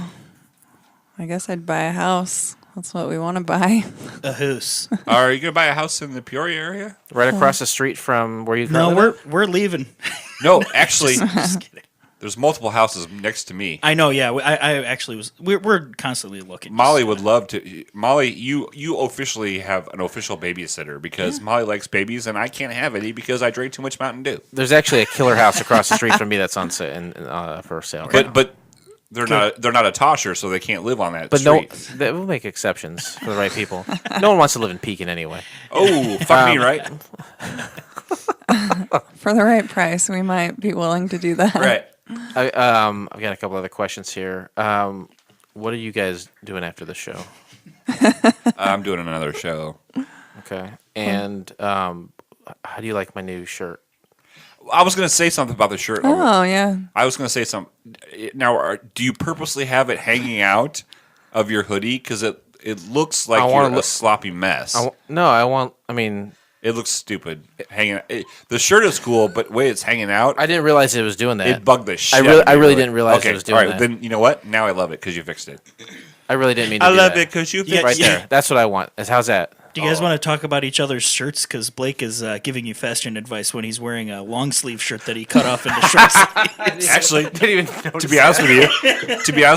I guess I'd buy a house. That's what we want to buy. A house. Are you going to buy a house in the Peoria area? Right across the street from where you No, currently live? we're leaving. No, actually, Just kidding. there's multiple houses next to me. I know. Yeah, I actually was. We're constantly looking. Molly would love to. Molly, you officially have an official babysitter because Molly likes babies and I can't have any because I drank too much Mountain Dew. There's actually a killer house across the street from me that's on for sale. Right now. But they're not a tosher, so they can't live on that But street. we'll make exceptions for the right people. No one wants to live in Pekin anyway. Oh, fuck me, right? For the right price, we might be willing to do that. Right. I've got a couple other questions here. What are you guys doing after the show? I'm doing another show. Okay. And how do you like my new shirt? I was going to say something about the shirt. Oh, yeah. I was going to say something. Now, do you purposely have it hanging out of your hoodie? Because it looks like you're a sloppy mess. It looks stupid. The shirt is cool, but the way it's hanging out, I didn't realize it was doing that. it bugged the shit I out of me, really didn't realize it was doing all right, that. then you know what? Now I love it because you fixed it. I really didn't mean to do that. because you Yeah, Right yeah. there. That's what I want. How's that? Do you guys want to talk about each other's shirts? Because Blake is giving you fashion advice when he's wearing a long sleeve shirt that he cut off into short sleeves. Actually, Didn't even to be honest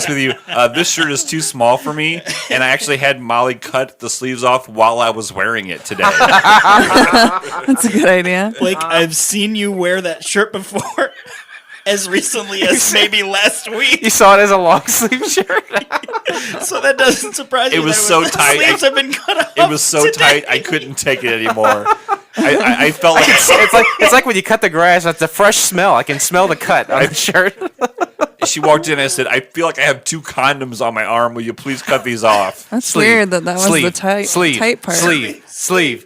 with you, this shirt is too small for me, and I actually had Molly cut the sleeves off while I was wearing it today. That's a good idea. Blake, I've seen you wear that shirt before, as recently as maybe last week. You saw it as a long sleeve shirt. So that doesn't surprise me. It was that so the tight. Sleeves have been cut off. It was so today. tight I couldn't take it anymore. I felt like It's like when you cut the grass. It's a fresh smell. I can smell the cut on the shirt. she walked in and I said, I feel like I have 2 condoms on my arm. Will you please cut these off? That's weird that was sleeve, the tight part. Sleeve.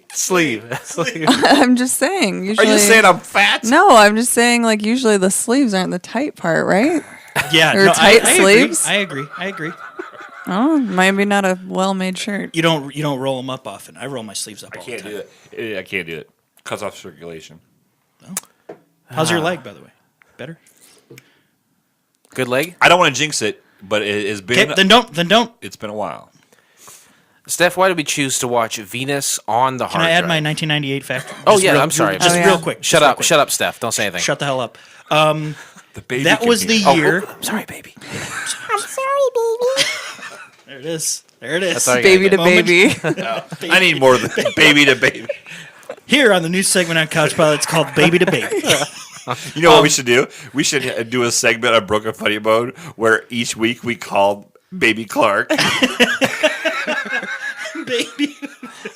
I'm just saying. Are Usually, you saying I'm fat? No, I'm just saying, like, usually the sleeves aren't the tight part, right? Yeah, Or tight I sleeves? Agree. I agree. Oh, maybe not a well-made shirt. You don't roll them up often. I roll my sleeves up. I all can't the do time. it. I can't do it. Cuts off circulation. How's your leg, by the way? Better. Good leg. I don't want to jinx it, but it has been. Okay, then don't. It's been a while. Steph, why did we choose to watch Venus on the Can hard I add drive? my 1998 fact? Oh, Just yeah, real- I'm sorry. Just Oh, yeah. real quick. Shut up, Steph. Don't say anything. Shut the hell up. The baby. That was the can be- year. I'm sorry, baby. There it is. There it is. That's all you Baby to Moment. baby. I need more than baby to baby. Here on the new segment on Couch Pilots called Baby to Baby. You know what we should do? We should do a segment on Broken Funny Mode where each week we call Baby Clark. Baby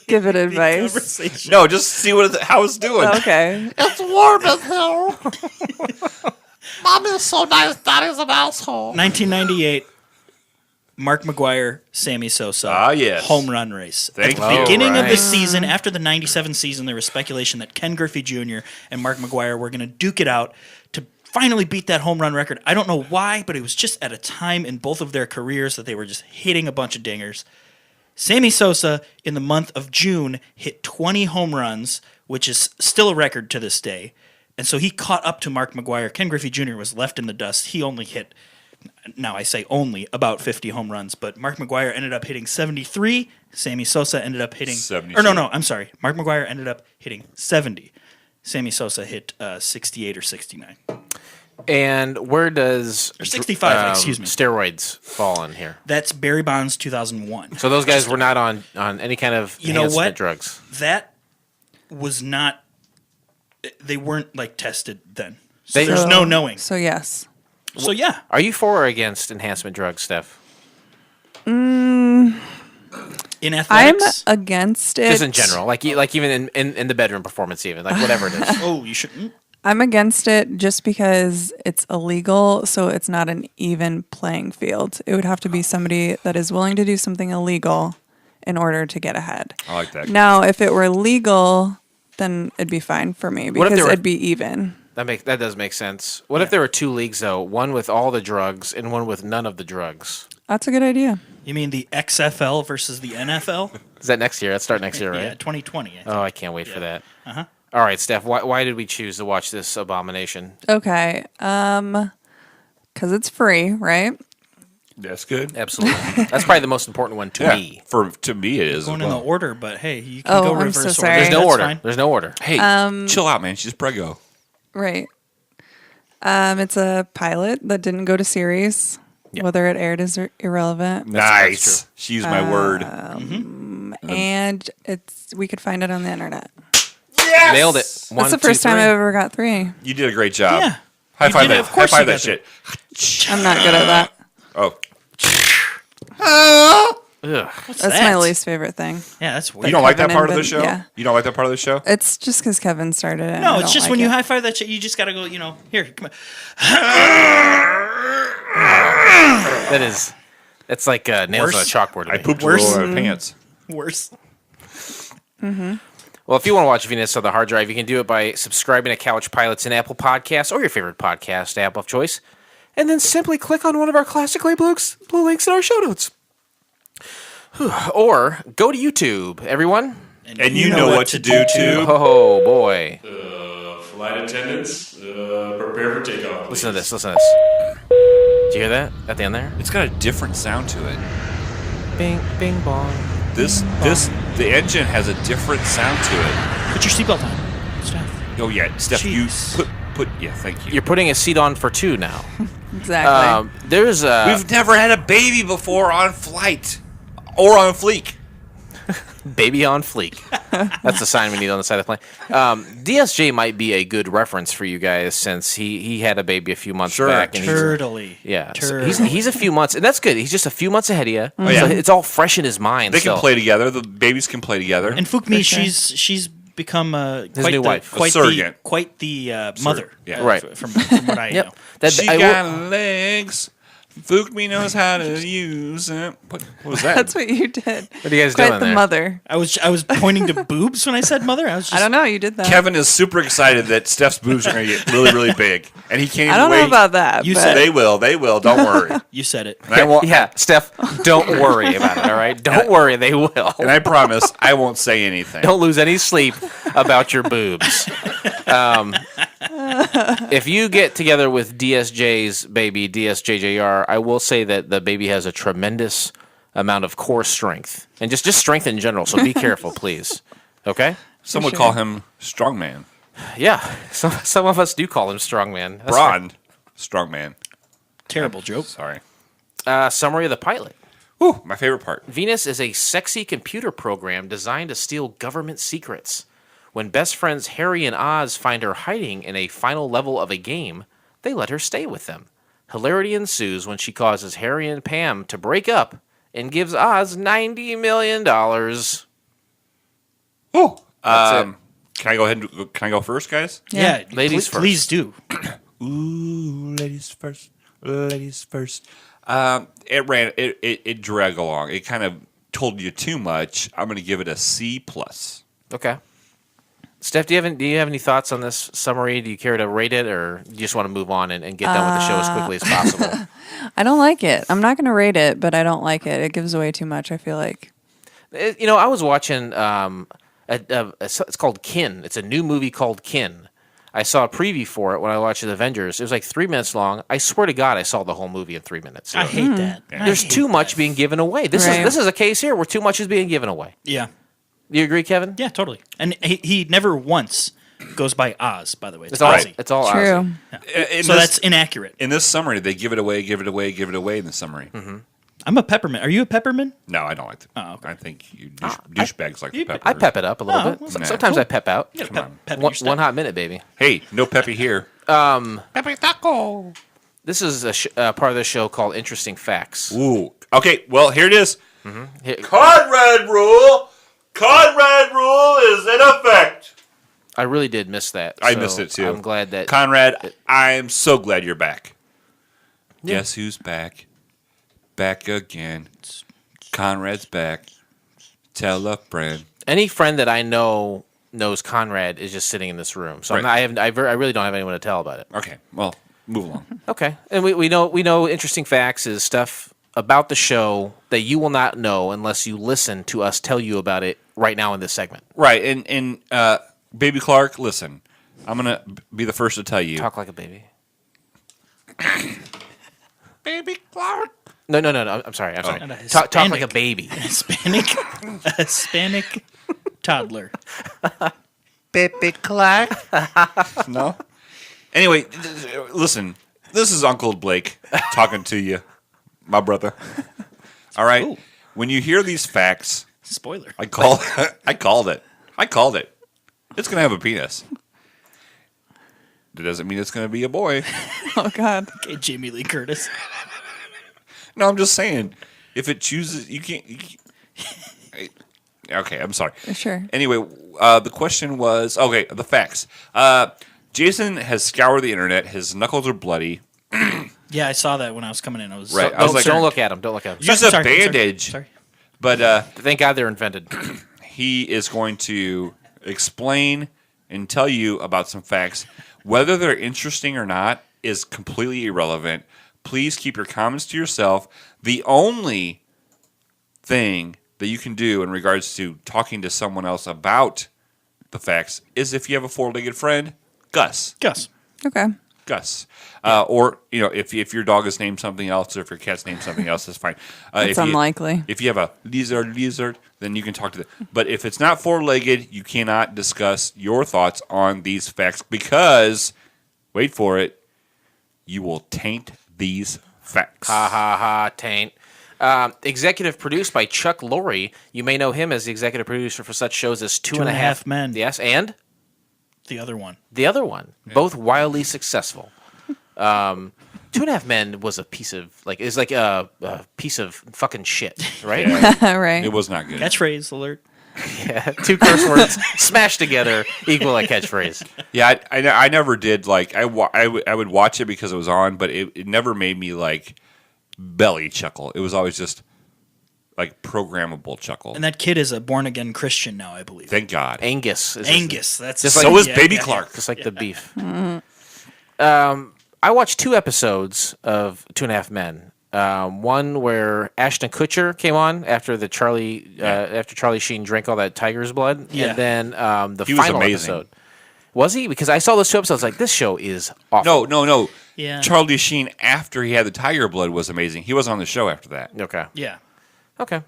Give it advice. conversation. No, just see how it's doing. Okay. It's warm as hell. Mom is so nice, Daddy's an asshole. 1998. Mark McGwire, Sammy Sosa. Yes. Home run race. Thank At the you. beginning of the Right. season, after the 97 season, there was speculation that Ken Griffey Jr. and Mark McGwire were going to duke it out to finally beat that home run record. I don't know why, but it was just at a time in both of their careers that they were just hitting a bunch of dingers. Sammy Sosa, in the month of June, hit 20 home runs, which is still a record to this day. And so he caught up to Mark McGwire. Ken Griffey Jr. was left in the dust. He only hit, now I say only, about 50 home runs. But Mark McGwire ended up hitting 73. Sammy Sosa ended up hitting... 72. Or no, I'm sorry. Mark McGwire ended up hitting 70. Sammy Sosa hit 68 or 69. And where does... Or 65, excuse me. Steroids fall in here? That's Barry Bonds 2001. So those guys were not on any kind of You know enhancement what? drugs. That was not... They weren't, like, tested then. So They- there's no knowing. So yes. So, yeah. Are you for or against enhancement drugs, Steph? In I'm athletics... against it. Just in general, like even in the bedroom performance, even like whatever it is. Oh, you shouldn't... I'm against it just because it's illegal, so it's not an even playing field. It would have to be somebody that is willing to do something illegal in order to get ahead. I like that. Now, if it were legal, then it'd be fine for me What if because there were- it'd be even. That does make sense. What if there were two leagues though, one with all the drugs and one with none of the drugs? That's a good idea. You mean the XFL versus the NFL? Is that next year? That's start next year, right? Yeah, 2020. I think. Oh, I can't wait for that. Uh-huh. All right, Steph. Why did we choose to watch this abomination? Okay. Because it's free, right? That's good. Absolutely. That's probably the most important one to me. To me it is. Going as in the well. order, but hey, you can Oh, go I'm reverse so order. sorry. There's no That's order. fine. There's no order. Hey, chill out, man. She's prego. Right. It's a pilot that didn't go to series. Yeah. Whether it aired is irrelevant. Nice. She used my word. And we could find it on the internet. Yes! Nailed it. One, That's the two, first time three. I ever got 3. You did a great job. Yeah. High You five did it. that. Of course High five you that got shit. I'm not good at that. Oh. Ugh. What's That's that? my least favorite thing. Yeah, that's weird. You don't like that Kevin part of the and show? yeah. You don't like that part of the show? It's just because Kevin started it. and No, I it's don't just like when you it. high five that shit, you just gotta go. Here, come on. That's like nails on a Worse? chalkboard. to I me. pooped a Worse. little in my pants. Worse. Well, if you want to watch Venus on the hard drive, you can do it by subscribing to Couch Pilots in Apple Podcasts or your favorite podcast app of choice, and then simply click on one of our classically blue links in our show notes. Or go to YouTube, everyone. And you know what to do, too. Oh, boy. Flight attendants, prepare for takeoff. Listen to this. Listen to this. Did you hear that at the end there? It's got a different sound to it. Bing, bing, bong. The engine has a different sound to it. Put your seatbelt on, Steph. Oh yeah, Steph, Jeez. you put. Yeah, thank you. You're putting a seat on for two now. Exactly. There's We've never had a baby before on flight or on fleek. baby on fleek. That's the sign we need on the side of the plane. DSJ might be a good reference for you guys since he had a baby a few months back. And Turtley. so he's a few months, and that's good. He's just a few months ahead of you. Oh, yeah. So it's all fresh in his mind. They can still. play together. The babies can play together. And Fukmi, sure. she's become quite new the, wife. quite A surrogate. the mother. Yeah. Right. From what I know. She got legs. Fukmi knows how to use them. What was that? That's what you did. What are you guys Quite doing the there? mother. I was pointing to boobs when I said mother. I was just I don't know. You did that. Kevin is super excited that Steph's boobs are going to get really, really big, and he can't. I don't wait. know about that. You but said They will. They will. Don't worry. You said it. And I won't. Yeah, Steph, don't worry about it, all right? Don't worry, they will. And I promise I won't say anything. Don't lose any sleep about your boobs. If you get together with DSJ's baby, DSJJR, I will say that the baby has a tremendous amount of core strength. And just strength in general, so be careful, please. Okay? Some would sure. call him strongman. Yeah, some of us do call him strongman. That's Braun, strongman. Terrible joke. Sorry. right. Summary of the pilot. Whew, my favorite part. Venus is a sexy computer program designed to steal government secrets. When best friends Harry and Oz find her hiding in a final level of a game, they let her stay with them. Hilarity ensues when she causes Harry and Pam to break up and gives Oz $90 million. Oh, That's it. can I go ahead? Can I go first, guys? Yeah, Ladies first. Please do. Ooh, ladies first. Ladies first. It dragged along. It kind of told you too much. I'm going to give it a C+. Okay. Steph, do you have any thoughts on this summary? Do you care to rate it, or do you just want to move on and get done with the show as quickly as possible? I don't like it. I'm not going to rate it, but I don't like it. It gives away too much, I feel like. I was watching. It's called Kin. It's a new movie called Kin. I saw a preview for it when I watched the Avengers. It was like 3 minutes long. I swear to God, I saw the whole movie in 3 minutes. I hate that. There's too much being given away. This is a case here where too much is being given away. Yeah. You agree, Kevin? Yeah, totally. And he never once goes by Oz, by the way. It's all Ozzy. It's all True. Ozzy. So that's inaccurate. In this summary, they give it away in the summary. Mm-hmm. I'm a peppermint. Are you a peppermint? No, I don't like it. Oh, okay. I think you douchebags like the pepper. I pep it up a little bit. well, Sometimes I pep out. Yeah, Come on. pep One hot minute, baby. Hey, no peppy here. Pepe Taco. This is a part of the show called Interesting Facts. Ooh. Okay, well, here it is. Here- Conrad rule. Conrad rule is in effect. I really did miss that. I so missed it too. I'm glad that Conrad, I'm so glad you're back. Guess who's back? Back again. Conrad's back. Tell a friend. any friend that I know knows Conrad is just sitting in this room. So Right. I really don't have anyone to tell about it. Okay, well, move along. Okay, and we know interesting facts is stuff about the show that you will not know unless you listen to us tell you about it right now in this segment. Right, and Baby Clark, listen, I'm going to be the first to tell you. Talk like a baby. Baby Clark. No. I'm sorry. And a Talk like a Hispanic. baby. Hispanic toddler. Baby Clark. No? Anyway, listen, this is Uncle Blake talking to you, my brother. All right? Ooh. When you hear these facts, Spoiler. I called it. It's going to have a penis. That doesn't mean it's going to be a boy. Oh, God. Okay, Jamie Lee Curtis. No, I'm just saying, if it chooses, you can't. Okay, I'm sorry. Sure. Anyway, the question was, okay, the facts. Jason has scoured the internet. His knuckles are bloody. Yeah, I saw that when I was coming in. I was Right. I was like, Don't look at him. Don't look at him. use Sorry, a sorry, bandage. Sorry. But Thank God they're invented. he is going to explain and tell you about some facts. Whether they're interesting or not is completely irrelevant. Please keep your comments to yourself. The only thing that you can do in regards to talking to someone else about the facts is if you have a four-legged friend, Gus. Okay. Gus. Or, if your dog is named something else or if your cat's named something else, that's fine. It's unlikely. If you have a lizard, then you can talk to them. But if it's not four-legged, you cannot discuss your thoughts on these facts because, wait for it, you will taint these facts. Ha ha ha, taint. Executive produced by Chuck Lorre. You may know him as the executive producer for such shows as Two and a Half Men. Yes, and The other one. the other one. Yeah. Both wildly successful. Two and a Half Men was a piece of a piece of fucking shit, right? Yeah, Right. it was not good. Catchphrase alert. Yeah, two curse words smashed together equal a catchphrase. Yeah, I never did I would watch it because it was on, but it never made me belly chuckle. It was always just programmable chuckle. And that kid is a born again Christian now, I believe. Thank God. Angus. Angus. That's just so is Baby Clark. Just like the beef. I watched 2 episodes of Two and a Half Men. One where Ashton Kutcher came on after after Charlie Sheen drank all that tiger's blood, Yeah. and then the He was final amazing. episode. Was he? Because I saw those 2 episodes, this show is awful. No. Yeah. Charlie Sheen, after he had the tiger blood, was amazing. He was on the show after that. Okay. Yeah. Okay.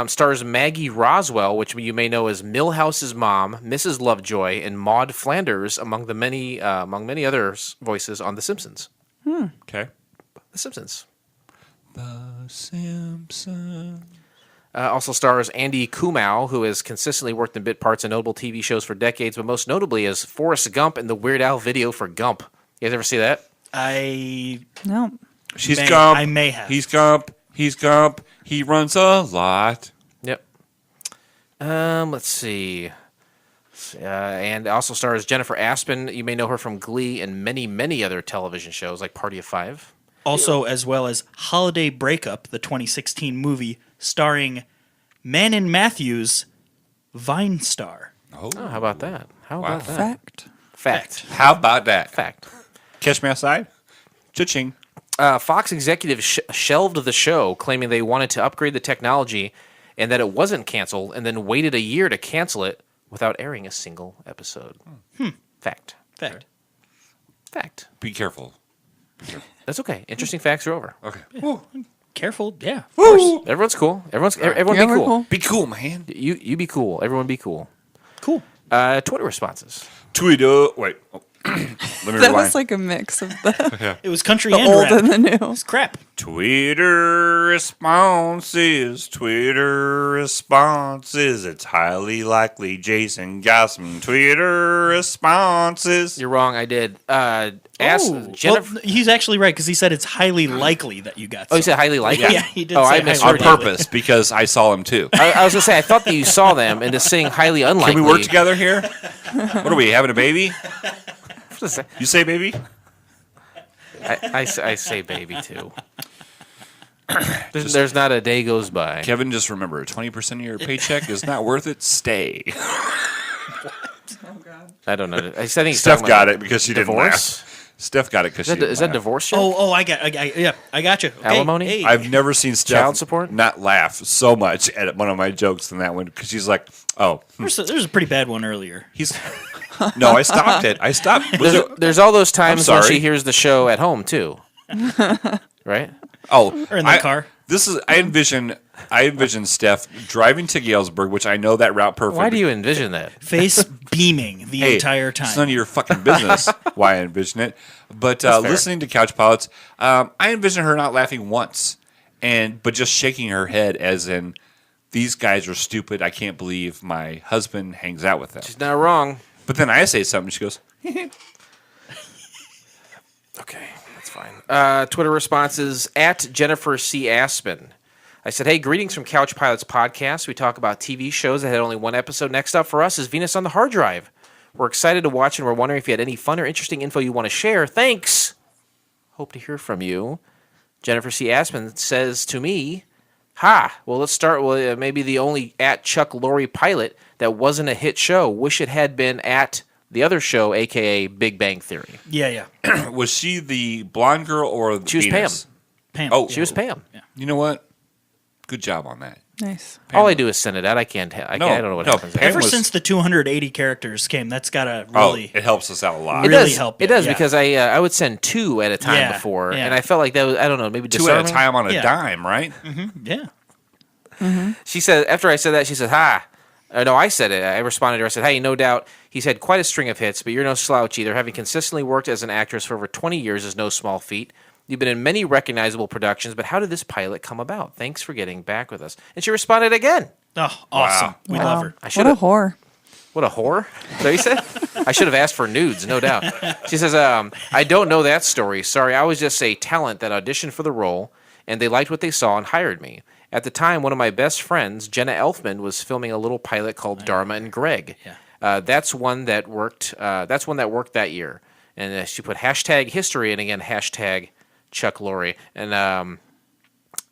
Stars Maggie Roswell, which you may know as Milhouse's mom, Mrs. Lovejoy, and Maude Flanders, among many other voices on The Simpsons. Okay. The Simpsons. The Simpsons. Also stars Andy Kumau, who has consistently worked in bit parts in notable TV shows for decades, but most notably as Forrest Gump in the Weird Al video for Gump. You guys ever see that? No. She's Gump. I may have. He's Gump. He's Gump. He runs a lot. Yep. Let's see. And also stars Jennifer Aspen. You may know her from Glee and many, many other television shows like Party of Five. Also, as well as Holiday Breakup, the 2016 movie starring Manon Matthews, Vine star. Oh, how about that? How about that? Fact. How about that? Fact. Catch me outside. Cha-ching. Fox executives shelved the show, claiming they wanted to upgrade the technology and that it wasn't canceled, and then waited a year to cancel it without airing a single episode. Fact. Be careful. That's okay. Interesting facts are over. Okay. Careful, yeah. Of course. Everyone's cool. Everyone Yeah, be we're cool. cool. Be cool, man. You be cool. Everyone be cool. Cool. Twitter responses. Twitter. Wait. Let me That rewind. was like a mix of the, It was country the and old rap. and the new. It's crap. Twitter responses. It's highly likely Jason got some Twitter responses. You're wrong. I did. Ask Oh, Jennifer. well, he's actually right because he said it's highly likely that you got. Oh, you said highly likely? Yeah, he did Oh, say I highly misheard On you. purpose, because I saw him too. I was gonna say I thought that you saw them, and just saying highly unlikely. Can we work together here? What are we, having a baby? You say baby? I say baby too. There's not a day goes by. Kevin, just remember, 20% of your paycheck is not worth it. Stay. I don't know. I think he's Steph talking got about it because she didn't divorce. laugh. Steph got it because she didn't Is that laugh. divorce? Yet? Oh, I got you. Okay, Alimony? Hey. I've never seen Steph Child support? not laugh so much at one of my jokes than that one because she's like, "Oh, There's a pretty bad one earlier. he's." No, I stopped it. I stopped. Was it? There's all those times when sorry. she hears the show at home too. Right? Oh, Or in the car. I envision Steph driving to Galesburg, which I know that route perfectly. Why do you envision that? Face beaming the Hey, entire time. It's none of your fucking business why I envision it. But listening to Couch Pilots, I envision her not laughing once, but just shaking her head as in, these guys are stupid. I can't believe my husband hangs out with them. She's not wrong. But then I say something, she goes, Okay, that's fine. Twitter responses at Jennifer C. Aspen. I said, hey, greetings from Couch Pilots Podcast. We talk about TV shows that had only one episode. Next up for us is Venus on the Hard Drive. We're excited to watch, and we're wondering if you had any fun or interesting info you want to share. Thanks. Hope to hear from you. Jennifer C. Aspen says to me, well, let's start with maybe the only at Chuck Lorre pilot that wasn't a hit show. Wish it had been at the other show, a.k.a. Big Bang Theory. Yeah. was she the blonde girl or She was Venus? Pam. Oh, She was Pam. you know what? Good job on that. Nice. All I do is send it out. I don't know what happens. Pam Ever was- since the 280 characters came, that's gotta Oh, really. it helps us out a lot. It really does help It it, does yeah. because I would send 2 at a time Yeah, before, yeah. and I felt like that was, I don't know, maybe Two disarming. at a time on a Yeah. dime, right? Yeah. She said, after I said that, she said, no, I said it. I responded to her. I said, hey, no doubt he's had quite a string of hits, but you're no slouch either. Having consistently worked as an actress for over 20 years is no small feat. You've been in many recognizable productions, but how did this pilot come about? Thanks for getting back with us. And she responded again. Oh, awesome. We love her. I What should a have. whore. What a whore? Is that what you said? I should have asked for nudes, no doubt. She says, I don't know that story. Sorry, I was just a talent that auditioned for the role, and they liked what they saw and hired me. At the time, one of my best friends, Jenna Elfman, was filming a little pilot called Dharma and Greg. Yeah. That's one that worked. That's one that worked that year. And she put hashtag history and again hashtag Chuck Lorre. And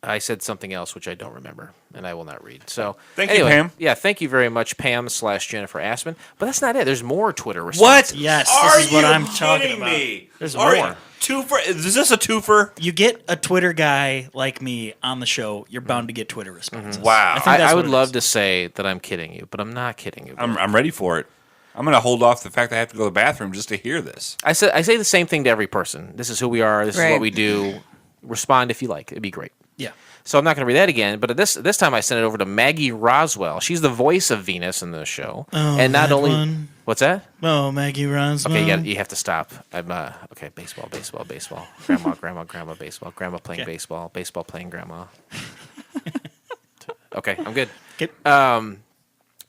I said something else which I don't remember, and I will not read. So Thank you, anyway, Pam. Yeah, thank you very much, Pam / Jennifer Aspen. But that's not it. There's more Twitter responses. Yes, Are this is what you I'm talking kidding about. me? There's Are more. you- Twofer? Is this a twofer? You get a Twitter guy like me on the show, you're bound to get Twitter responses. Wow. I think that's I what would it love is. to say that I'm kidding you, but I'm not kidding you. I'm ready for it. I'm going to hold off the fact that I have to go to the bathroom just to hear this. I say the same thing to every person. This is who we are. This is Right. what we do. Respond if you like. It'd be great. Yeah. So I'm not going to read that again. But this time I sent it over to Maggie Roswell. She's the voice of Venus in the show. Oh, and not that only one. what's that? Oh, Maggie Roswell. Okay, you have to stop. I'm okay. Baseball. Grandma. Baseball. Grandma playing Okay. baseball. Baseball playing grandma. Okay, I'm good. Okay.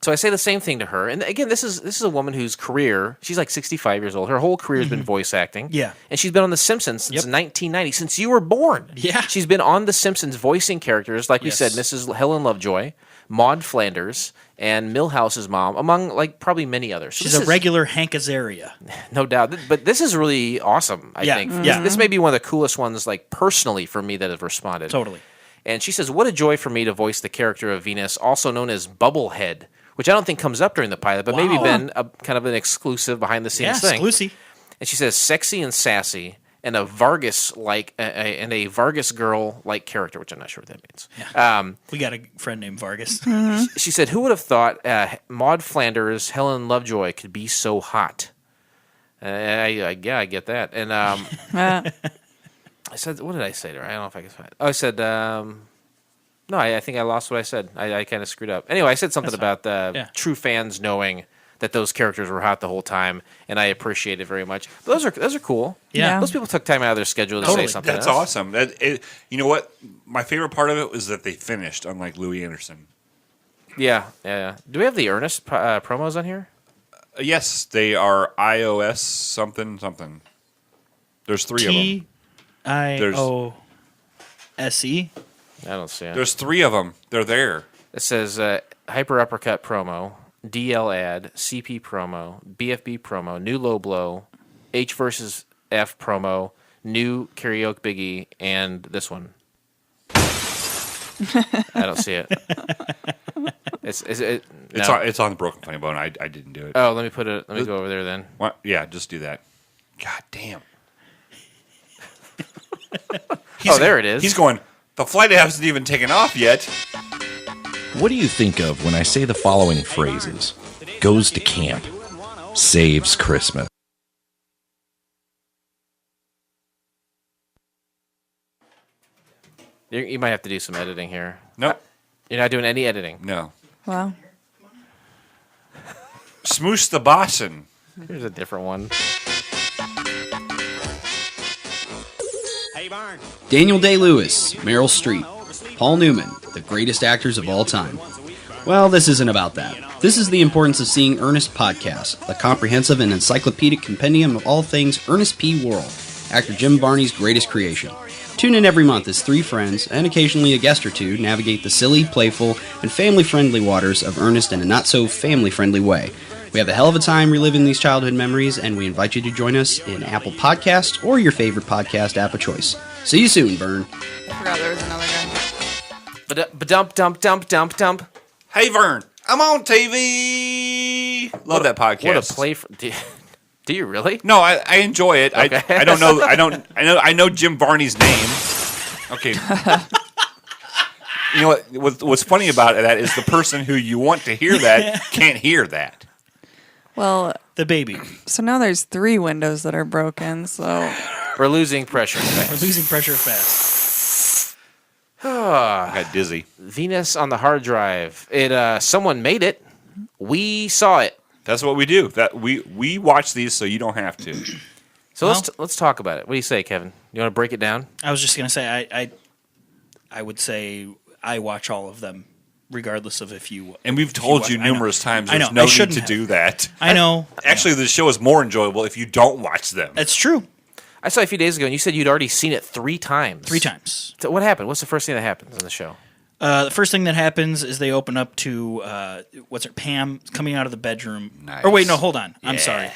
So I say the same thing to her. And again, this is a woman whose career, she's like 65 years old. Her whole career has been voice acting. Yeah. And she's been on The Simpsons since 1990, since you were born. Yeah. She's been on The Simpsons voicing characters, like we Yes. said, Mrs. Helen Lovejoy, Maud Flanders, and Milhouse's mom, among probably many others. So She's a regular Hank Azaria. no doubt. But this is really awesome, I think. Yeah. This may be one of the coolest ones, personally for me, that have responded. Totally. And she says, what a joy for me to voice the character of Venus, also known as Bubblehead, which I don't think comes up during the pilot, but maybe been a kind of an exclusive behind-the-scenes thing. Exclusive. And she says, sexy and sassy, and a Vargas-like, and a Vargas girl-like character, which I'm not sure what that means. Yeah. We got a friend named Vargas. She said, who would have thought Maud Flanders, Helen Lovejoy could be so hot? I get that. And I said, what did I say to her? I don't know if I can find it. Oh, I said, no, I think I lost what I said. I kind of screwed up. Anyway, I said something about true fans knowing that those characters were hot the whole time, and I appreciate it very much. Those are cool. Yeah. Those people took time out of their schedule to say something That's else. awesome. You know what? My favorite part of it was that they finished, unlike Louis Anderson. Yeah. Do we have the Ernest promos on here? Yes, they are iOS something. There's 3 of them. TIOSE. I don't see it. There's 3 of them. They're there. It says Hyper Uppercut promo, DL ad, CP promo, BFB promo, new low blow, H versus F promo, new karaoke biggie, and this one. I don't see it. No. It's on the Broken Flame Bone. I didn't do it. Oh, let me go over there then. What? Yeah, just do that. God damn. There it is. He's going, the flight hasn't even taken off yet. What do you think of when I say the following phrases? Goes to camp. Saves Christmas. You might have to do some editing here. Nope. You're not doing any editing. No. Wow. Smoosh the Bossin. Here's a different one. Daniel Day-Lewis, Meryl Streep, Paul Newman, the greatest actors of all time. Well, this isn't about that. This is the importance of seeing Ernest Podcast, a comprehensive and encyclopedic compendium of all things Ernest P. Worrell, actor Jim Varney's greatest creation. Tune in every month as 3 friends, and occasionally a guest or 2, navigate the silly, playful, and family-friendly waters of Ernest in a not-so-family-friendly way. We have a hell of a time reliving these childhood memories, and we invite you to join us in Apple Podcasts or your favorite podcast app of choice. See you soon, Vern. I forgot there was another guy. Ba-dump. Hey, Vern, I'm on TV. Love that podcast. What a play for... Do you really? No, I enjoy it. Okay. I don't know. I know Jim Varney's name. Okay. You know what's funny about that is the person who you want to hear that can't hear that. Well, the baby. So now there's 3 windows that are broken. So we're losing pressure fast. We're losing pressure fast. I got dizzy. Venus on the hard drive. Someone made it. We saw it. That's what we do. That we watch these so you don't have to. So let's talk about it. What do you say, Kevin? You want to break it down? I was just gonna say I would say I watch all of them, regardless of if you. And we've told you numerous times there's no need to do that. I know. Actually, the show is more enjoyable if you don't watch them. That's true. I saw you a few days ago, and you said you'd already seen it 3 times. 3 times. So what happened? What's the first thing that happens in the show? The first thing that happens is they open up to Pam coming out of the bedroom. Nice. Or wait, no, hold on. I'm sorry.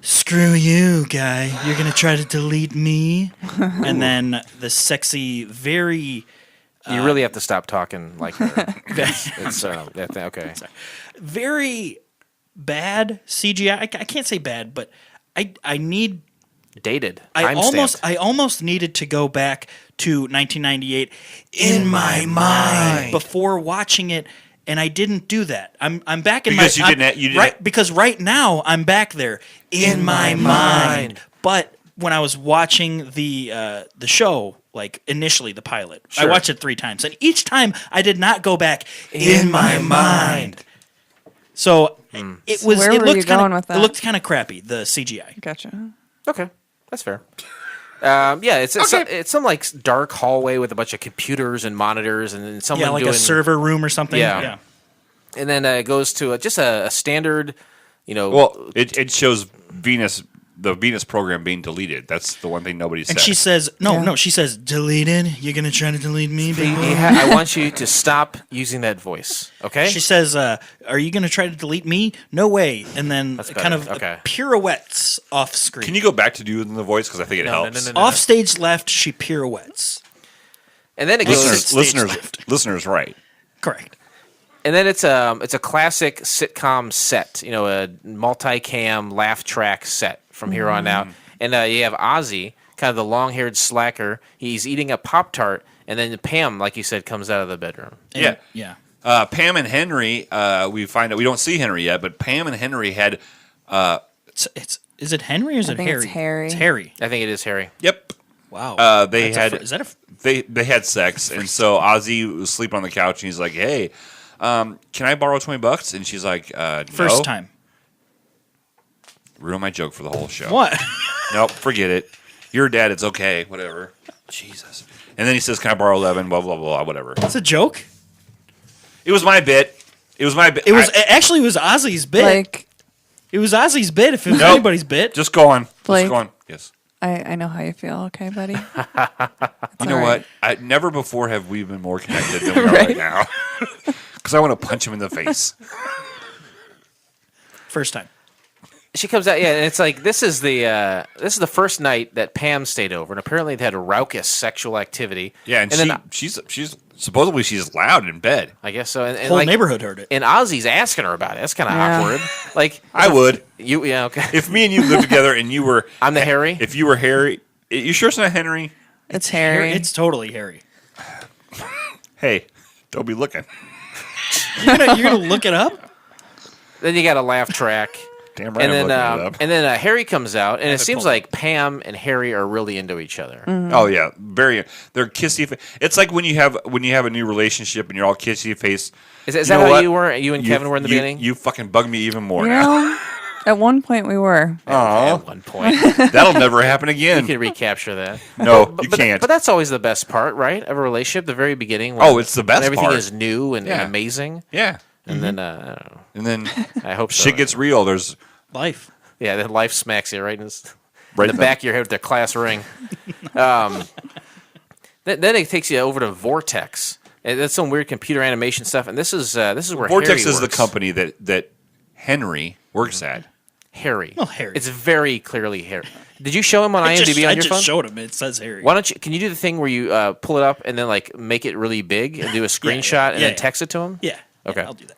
Screw you, guy. You're gonna try to delete me. And then the sexy, very. You really have to stop talking like her. Okay. Sorry. Very bad CGI. I can't say bad, but I need. Dated. I almost needed to go back to 1998 in my mind before watching it, and I didn't do that. I'm back in because my you didn't right because right now I'm back there in my mind. But when I was watching the show, like initially the pilot, I watched it 3 times, and each time I did not go back in my mind. So it was. Where were you going with that? It looked kind of crappy. The CGI. Gotcha. Okay, that's fair. It's some like dark hallway with a bunch of computers and monitors, and then someone like doing a server room or something. Yeah. And then it goes to just a standard, Well, it shows Venus the Venus program being deleted. That's the one thing nobody said. And she says, no, she says, deleted? You're going to try to delete me, baby? I want you to stop using that voice, okay? She says, are you going to try to delete me? No way. And then kind of pirouettes off screen. Can you go back to doing the voice? Because I think it helps. No. Off stage left, she pirouettes. And then it goes... Listeners, right. Correct. And then it's a classic sitcom set, a multi-cam laugh track set from here on out. And you have Ozzy, kind of the long-haired slacker. He's eating a Pop-Tart, and then Pam, like you said, comes out of the bedroom. Yeah. Pam and Henry, we find out we don't see Henry yet, but Pam and Henry had. Is it Henry or is it Harry? It's Harry. It's Harry. I think it is Harry. Yep. Wow. They had sex, and so Ozzy was sleeping on the couch, and he's like, "Hey, can I borrow $20?" And she's like, "No." First time. Ruin my joke for the whole show. What? Nope, forget it. You're dead. It's okay. Whatever. Jesus. And then he says, "Can I borrow 11?" Blah blah blah. Whatever. It's a joke. It was my bit. It was Ozzy's bit. It was Ozzy's bit. If it was anybody's bit, just go on. Blake, just go on. Yes. I know how you feel. Okay, buddy. You know what? Never before have we been more connected than we are right now. Because I want to punch him in the face. First time. She comes out, and it's like this is the first night that Pam stayed over, and apparently they had a raucous sexual activity. Yeah, and then she's supposedly she's loud in bed. I guess so. And whole neighborhood heard it. And Ozzy's asking her about it. That's kind of awkward. Like I would. Okay. If me and you lived together and you were, I'm the Harry. If you were Harry, you sure it's not Henry? It's Harry. It's totally Harry. Hey, don't be looking. You're gonna look it up. Then you got a laugh track. Damn right. And then Harry comes out, and it seems like Pam and Harry are really into each other. Mm-hmm. Oh yeah, they're kissy. It's like when you have a new relationship and you're all kissy face. Is that how you were? You and Kevin were in the beginning. You fucking bug me even more now. At one point we were. At one point. That'll never happen again. You can recapture that. No, you can't. But that's always the best part, right? Of a relationship, the very beginning. It's the best everything part. is new and amazing. Yeah. And then I don't know. And then I hope so. Shit gets real. There's life. Yeah, then life smacks you right in the back of your head with their class ring. Then it takes you over to Vortex. And that's some weird computer animation stuff. And this is where Vortex Harry is the company that Henry works at. Harry. Well, Harry. It's very clearly Harry. Did you show him on IMDb on your phone? I just showed him. It says Harry. Why don't you? Can you do the thing where you pull it up and then like make it really big and do a screenshot and then text it to him? Yeah. Okay. I'll do that.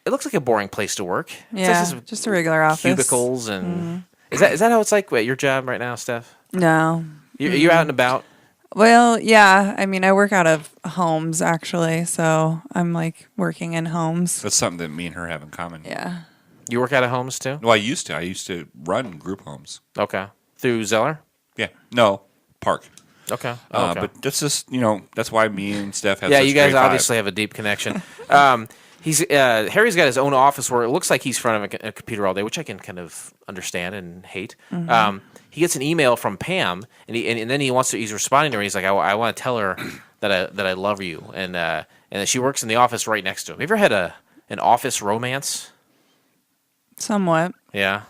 It looks like a boring place to work. Yeah, just a regular office. Cubicles and is that how it's like? Wait, your job right now, Steph? No. You're out and about. Well, yeah. I mean, I work out of homes actually, so I'm like working in homes. That's something that me and her have in common. Yeah. You work out of homes too? Well, I used to. I used to run group homes. Okay. Through Zeller? Yeah. No. Park. Okay. But that's just that's why me and Steph have. Yeah, such you guys great obviously have a deep connection. Harry's got his own office where it looks like he's in front of a computer all day, which I can kind of understand and hate. Mm-hmm. He gets an email from Pam, and then he's responding to her. He's like, I want to tell her that I love you, and that she works in the office right next to him. Have you ever had an office romance? Somewhat. Yeah.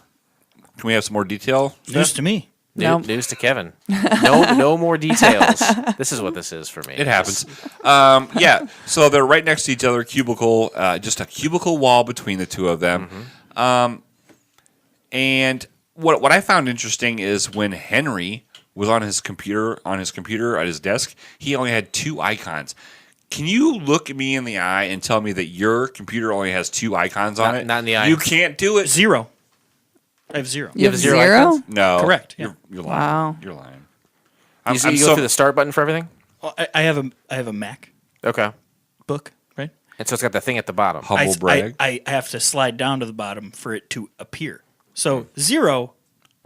Can we have some more detail? News to me. Nope. News to Kevin. No more details. This is what this is for me. It happens. Yeah. So they're right next to each other, cubicle, just a cubicle wall between the two of them. Mm-hmm. And what I found interesting is when Henry was on his computer at his desk, he only had 2 icons. Can you look me in the eye and tell me that your computer only has 2 icons on it? Not in the eye. You can't do it. 0. I have 0. You have 0 icons? No. Correct. Yeah. You're lying. Wow. You're lying. You go through the start button for everything? Well, I have a Mac Okay. book, right? And so it's got the thing at the bottom. Humble brag. I have to slide down to the bottom for it to appear. So 0,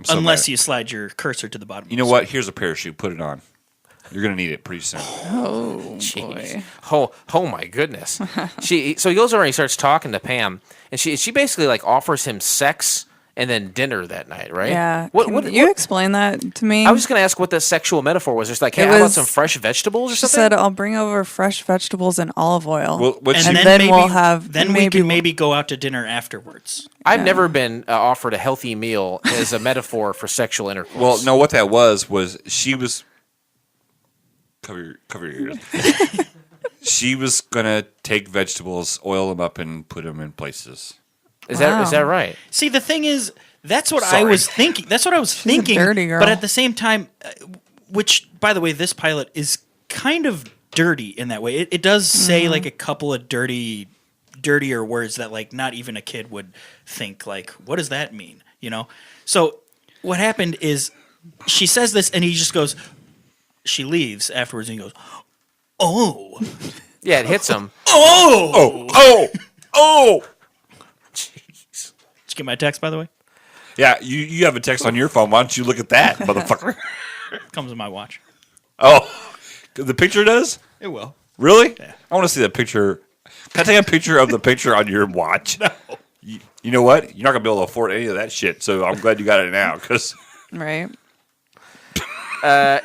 so unless mad. You slide your cursor to the bottom. You know what? Here's a parachute. Put it on. You're gonna need it pretty soon. Oh, boy. Oh my goodness. So he goes over and he starts talking to Pam, and she basically like offers him sex and then dinner that night, right? Yeah. Can you explain that to me? I was just going to ask what the sexual metaphor was. Just like, hey, It how about was- some fresh vegetables or She something? said, "I'll bring over fresh vegetables and olive oil, Well, what and she- then maybe, we'll have. Then we can maybe go out to dinner afterwards. I've never been offered a healthy meal as a metaphor for sexual intercourse. Well, no, what that was she was cover your ears. She was gonna take vegetables, oil them up, and put them in places. Is that right? See, the thing is, that's what I Sorry. was thinking. That's what I was thinking. dirty girl. But at the same time, which, by the way, this pilot is kind of dirty in that way. It does say like a couple of dirtier words that like not even a kid would think. Like, what does that mean? You know. So what happened is she says this, and he just goes. She leaves afterwards, and he goes, "Oh, Yeah, it hits him. Oh! Did you get my text, by the way? Yeah, you have a text on your phone. Why don't you look at that, motherfucker? Comes in my watch. Oh, the picture does? It will. Really? Yeah. I want to see that picture. Can I take a picture of the picture on your watch? No. You know what? You're not going to be able to afford any of that shit, so I'm glad you got it now. Cause right.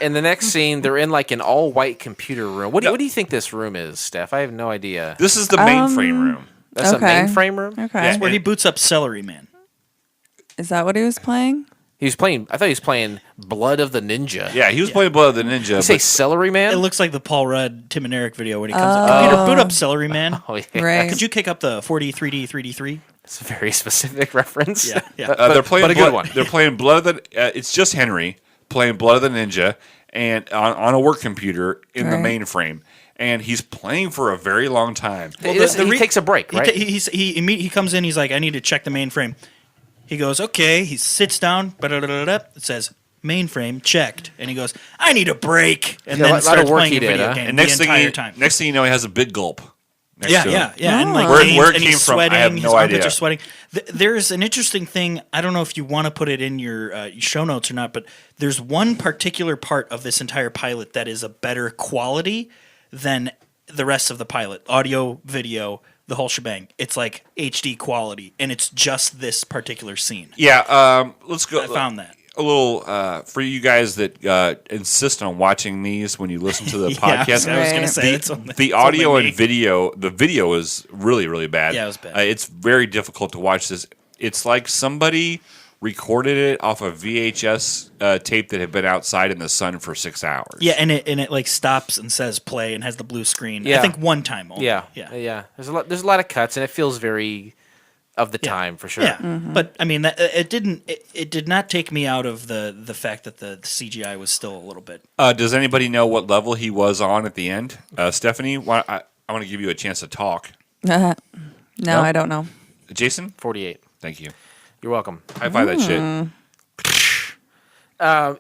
In the next scene, they're in like an all-white computer room. What do you think this room is, Steph? I have no idea. This is the mainframe room. That's okay. a mainframe room? Okay. That's where he boots up Celery Man. Is that what he was playing? He was playing. I thought he was playing Blood of the Ninja. Yeah, he was playing Blood of the Ninja. You say Celery Man? It looks like the Paul Rudd, Tim and Eric video when he comes up. Computer, boot up Celery Man. Oh, yeah. Right. Could you kick up the 4D, 3D, 3D3? It's a very specific reference. Yeah, yeah. They're playing, but a good one. They're playing Blood of the. It's just Henry playing Blood of the Ninja, and on a work computer in the Right. mainframe, and he's playing for a very long time. Well, he takes a break, right? He comes in. He's like, I need to check the mainframe. He goes, okay. He sits down. It says mainframe checked, and he goes, I need a break, and Yeah, a then lot of starts work playing he a did, video huh? game And the next entire time. next thing you know, he has a big gulp. Next to him. And like Where James, it and came he's from, I sweating. have His no armpits idea. are sweating. There's an interesting thing. I don't know if you want to put it in your show notes or not, but there's one particular part of this entire pilot that is a better quality than the rest of the pilot. Audio, video, the whole shebang. It's like HD quality, and it's just this particular scene. Yeah, let's go. I found that. A little for you guys that insist on watching these when you listen to the Yeah, podcast. I was going to say the audio and video. The video is really, really bad. Yeah, it was bad. It's very difficult to watch this. It's like somebody recorded it off a VHS tape that had been outside in the sun for 6 hours. Yeah, and it like stops and says play and has the blue screen. Yeah. I think one time only. Yeah. yeah. There's a lot of cuts, and it feels very of the time for sure. Yeah, but I mean, it did not take me out of the fact that the CGI was still a little bit. Does anybody know what level he was on at the end? Stephanie, I want to give you a chance to talk. No, I don't know. Jason? 48. Thank you. You're welcome. High five that shit.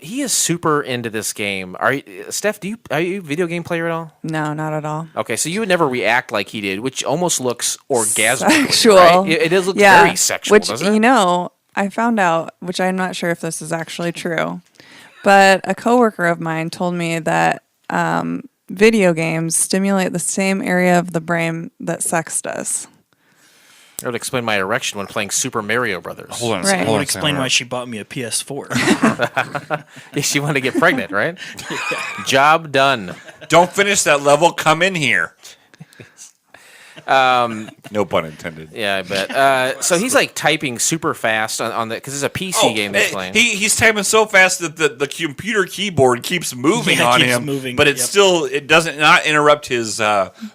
He is super into this game. Steph? Are you a video game player at all? No, not at all. Okay, so you would never react like he did, which almost looks orgasmic. Sexual. Right? It does look very sexual, Which, doesn't it? you know, I found out, which I'm not sure if this is actually true, but a coworker of mine told me that video games stimulate the same area of the brain that sex does. That would explain my erection when playing Super Mario Brothers. Hold on a Right. second. That Hold would on a explain second. why she bought me a PS4. Yeah, she wanted to get pregnant, right? Job done. Don't finish that level. Come in here. No pun intended. Yeah, I bet. So he's like typing super fast on the because it's a PC game that's playing. He's typing so fast that the computer keyboard keeps moving Yeah, it on keeps him, moving, but it doesn't not interrupt his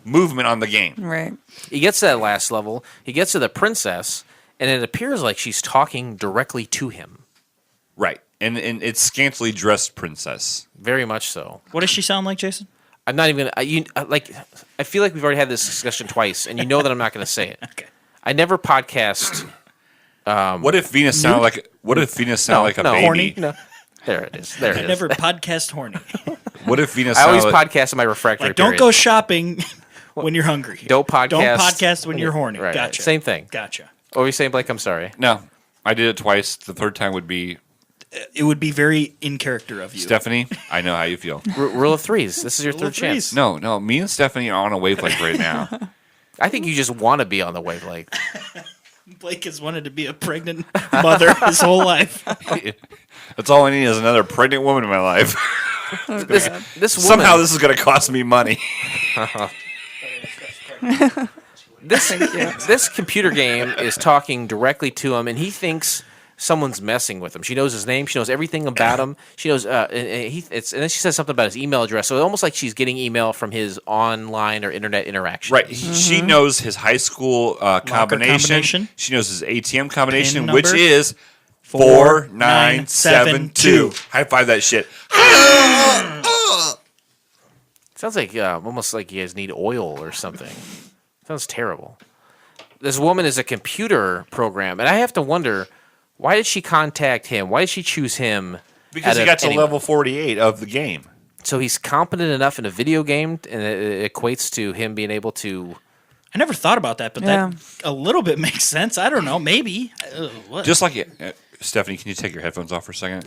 movement on the game. Right. He gets to that last level. He gets to the princess, and it appears like she's talking directly to him. Right, and it's scantily dressed princess. Very much so. What does she sound like, Jason? I'm not even I feel like we've already had this discussion twice, and you know that I'm not going to say it. Okay. I never podcast. What if Venus sounded like? What if Venus sounded like a baby? Horny? No. There it is. There it I is. never podcast horny. What if Venus? I always sounded like, podcast in my refractory. Like, don't period. go shopping when you're hungry. Don't podcast. Don't podcast when you're horny. Right, right. Gotcha. Same thing. Gotcha. What were you saying, Blake? I'm sorry. No, I did it twice. The third time would be It would be very in character of you. Stephanie. I know how you feel. Rule of threes. This is your Rule third of threes. chance. No, me and Stephanie are on a wavelength right now. I think you just want to be on the wavelength. Blake has wanted to be a pregnant mother his whole life. That's all I need is another pregnant woman in my life. This woman, Somehow this is going to cost me money. This computer game is talking directly to him, and he thinks someone's messing with him. She knows his name. She knows everything about him. She knows, and then she says something about his email address. So it's almost like she's getting email from his online or internet interaction. Right. She knows his high school combination. She knows his ATM combination, which is 4972. High five that shit. Sounds like almost like you guys need oil or something. Sounds terrible. This woman is a computer program, and I have to wonder, why did she contact him? Why did she choose him? Because he got to level 48 of the game. So he's competent enough in a video game, and it equates to him being able to... I never thought about that, but that a little bit makes sense. I don't know. Maybe. Just like Stephanie, can you take your headphones off for a second?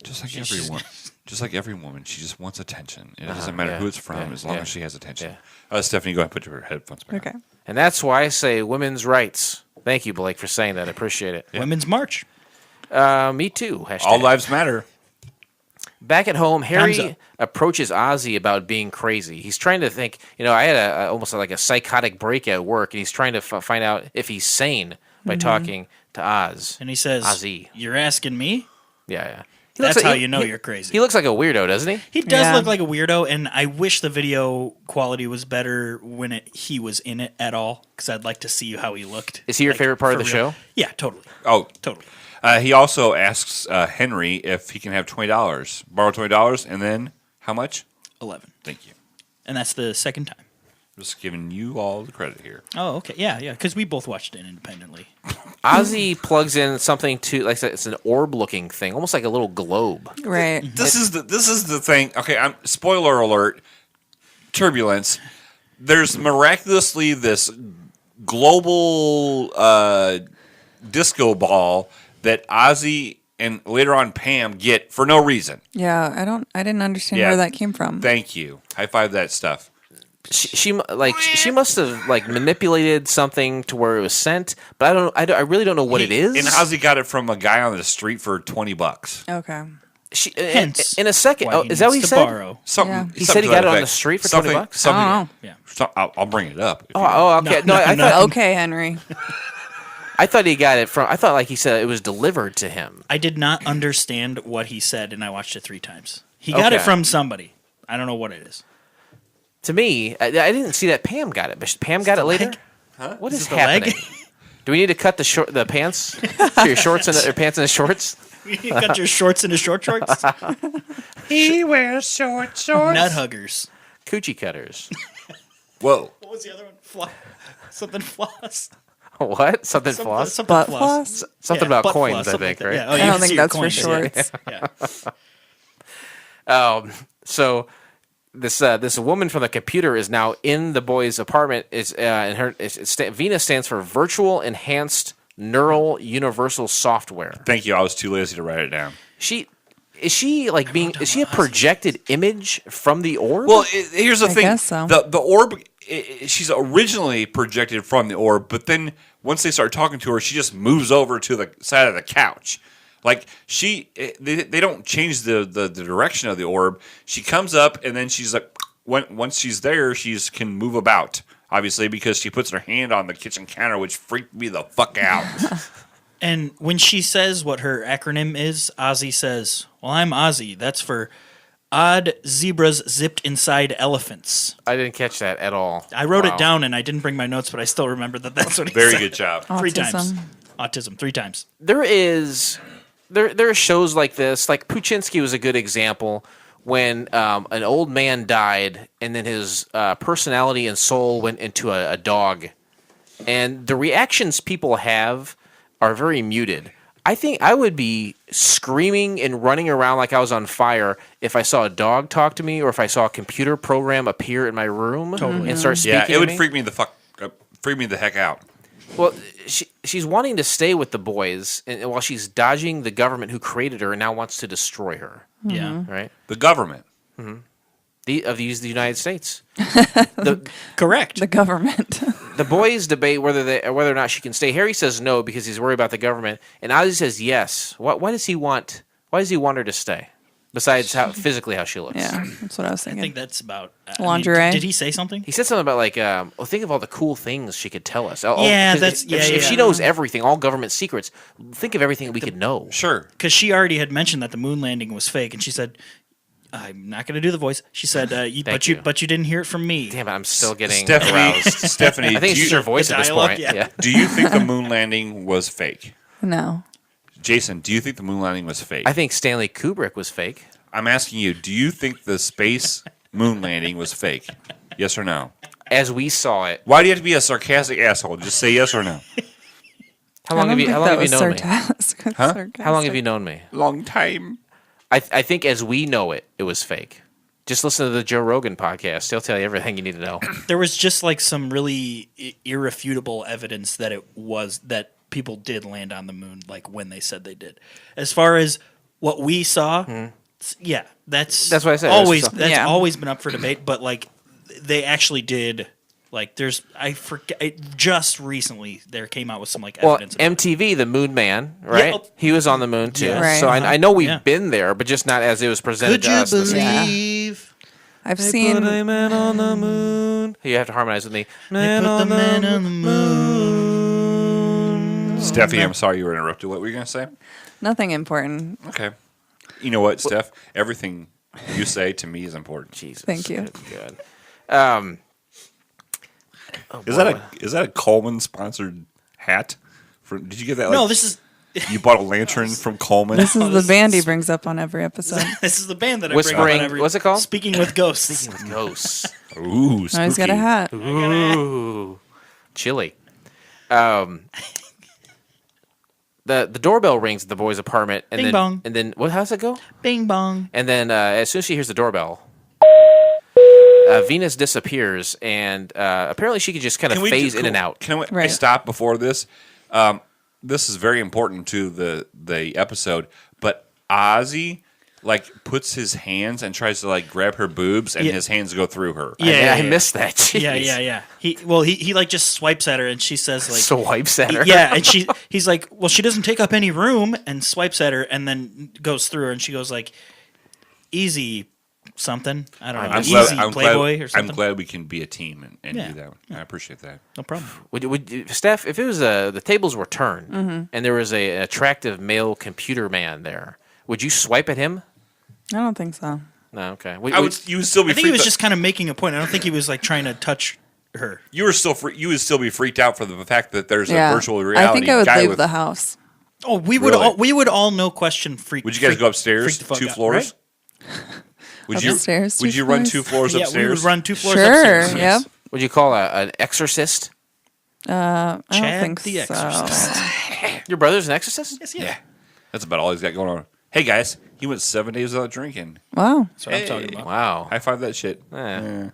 Just like everyone. Just like every woman, she just wants attention. It doesn't matter who it's from, as long as she has attention. Stephanie, go ahead and put your headphones back. Okay. And that's why I say women's rights. Thank you, Blake, for saying that. I appreciate it. Women's March. Me too. # All lives matter. Back at home, Harry approaches Ozzy about being crazy. He's trying to think. I had almost like a psychotic break at work, and he's trying to find out if he's sane by talking to Oz. And he says, Ozzy. "You're asking me?" Yeah. That's how you know you're crazy. He looks like a weirdo, doesn't he? He does look like a weirdo, and I wish the video quality was better when he was in it at all, because I'd like to see how he looked. Is he your favorite part of the show? Yeah, totally. Oh, totally. He also asks Henry if he can have $20, borrow $20, and then how much? 11. Thank you. And that's the second time. Just giving you all the credit here. Oh, okay. Yeah, because we both watched it independently. Ozzy plugs in something to, like I said, it's an orb-looking thing, almost like a little globe. Right. This is the thing. Okay, spoiler alert. Turbulence. There's miraculously this global disco ball that Ozzy and later on Pam get for no reason. Yeah, I didn't understand where that came from. Thank you. High five that stuff. She must have manipulated something to where it was sent, but I really don't know what it is. And Ozzy got it from a guy on the street for $20. Okay. Hence, in a second, is that what he said? Borrow. He said he got it on the street for $20. I don't know. Yeah. I'll bring it up. Okay. No, I thought. Okay, Henry. I thought he got it from. I thought, like he said, it was delivered to him. I did not understand what he said, and I watched it 3 times. He got it from somebody. I don't know what it is. To me, I didn't see that Pam got it, but Pam got it later. Huh? What is happening? Do we need to cut the pants to your shorts and your pants and the shorts? You cut your shorts into shorts. He wears shorts. Nut huggers. Coochie cutters. Whoa. What was the other one? Something floss. What? Something floss? Something Butt floss. floss? Something about coins, I think, right? Yeah. I don't think that's for shorts. Yeah. So this woman from the computer is now in the boy's apartment. Venus stands for Virtual Enhanced Neural Universal Software. Thank you. I was too lazy to write it down. Is she a projected image from the orb? Well, here's the thing. Guess so. The orb, she's originally projected from the orb, but then once they start talking to her, she just moves over to the side of the couch. Like they don't change the direction of the orb. She comes up and then she's like, once she's there, she can move about. Obviously, because she puts her hand on the kitchen counter, which freaked me the fuck out. And when she says what her acronym is, Ozzy says, "Well, I'm Ozzy. That's for Odd Zebras Zipped Inside Elephants." I didn't catch that at all. I wrote it down and I didn't bring my notes, but I still remember that's what he Very said. good job. 3 times. Autism 3 times. There are shows like this. Like Puchinsky was a good example when an old man died and then his personality and soul went into a dog. And the reactions people have are very muted. I think I would be screaming and running around like I was on fire if I saw a dog talk to me or if I saw a computer program appear in my room and start speaking to me. Yeah, it would freak me the heck out. Well, she's wanting to stay with the boys, and while she's dodging the government who created her and now wants to destroy her. Yeah. Right? The government. Mm-hmm. The United States. Correct. The government. The boys debate whether or not she can stay. Harry says no because he's worried about the government, and Ozzy says yes. Why does he want her to stay? Besides how she looks. Yeah, that's what I was I thinking. think that's about Lingerie. Did he say something? He said something about like, think of all the cool things she could tell us. If she knows everything, all government secrets, think of everything we could know. Sure. Because she already had mentioned that the moon landing was fake, and she said, "I'm not going to do the voice." She said, "But you didn't hear it from me." Damn it, I'm still getting Stephanie, aroused. Stephanie, I think it's just her voice at this point. Yeah. Do you think the moon landing was fake? No. Jason, do you think the moon landing was fake? I think Stanley Kubrick was fake. I'm asking you, do you think the space moon landing was fake? Yes or no? As we saw it. Why do you have to be a sarcastic asshole? Just say yes or no. How long have you known me? Huh? How long have you known me? Long time. I think as we know it, it was fake. Just listen to the Joe Rogan podcast. He'll tell you everything you need to know. There was just like some really irrefutable evidence that that people did land on the moon, like when they said they did. As far as what we saw, yeah, that's what I said. Always always been up for debate, but like they actually did. Like I forget. Just recently, there came out with some like evidence. Well, MTV, the Moon Man, right? Yeah. He was on the moon too. Yeah. Right. So I know we've been there, but just not as it was presented Could to you us. believe? I've seen. Put a man on the moon. You have to harmonize with me. They put the man on the moon. Steffi, I'm sorry you were interrupted. What were you going to say? Nothing important. Okay. You know what, Steph? Everything you say to me is important. Jesus. Thank you. Good. Is that a Coleman sponsored hat? Did you get that? No, this is. You bought a lantern from Coleman. This is the band he brings up on every episode. This is the band that I Whispering. bring up on every. What's it called? Speaking with Ghosts. Speaking with ghosts. Ooh, spooky. Now he's got a hat. Ooh, chilly. The doorbell rings at the boy's apartment, and Bing bong. and then what? How's it go? Bing bong. And then as soon as she hears the doorbell, Venus disappears, and apparently she could just kind of phase in and out. Can I Right. stop before this? This is very important to the episode, but Ozzy puts his hands and tries to grab her boobs, and his hands go through her. I missed that. Jeez. Yeah. He just swipes at her, and she says swipes at her. Yeah, and he's like, well, she doesn't take up any room, and swipes at her, and then goes through her, and she goes like, easy something. I don't know. Easy Playboy or something. I'm glad we can be a team and Yeah. do that. I appreciate that. No problem. Would Steph, if it was the tables were turned and there was an attractive male computer man there, would you swipe at him? I don't think so. No, okay. You would still be. I think he was just kind of making a point. I don't think he was trying to touch her. You would still be freaked out for the fact that there's a virtual reality. I think I would guy leave the house. Oh, we would all no question freak. Would you guys go upstairs freak the fuck 2 out, floors? right? Upstairs, Would 2 you run floors? 2 floors Yeah, upstairs? we would run 2 floors Sure. upstairs. Yep. Yes. Would you call an exorcist? I don't Chad think the so. Exorcist. Your brother's an exorcist? Yes, Yeah, that's about all he's got going on. Hey guys, he went 7 days without drinking. Wow. That's what I'm talking about. Wow. High five that shit. The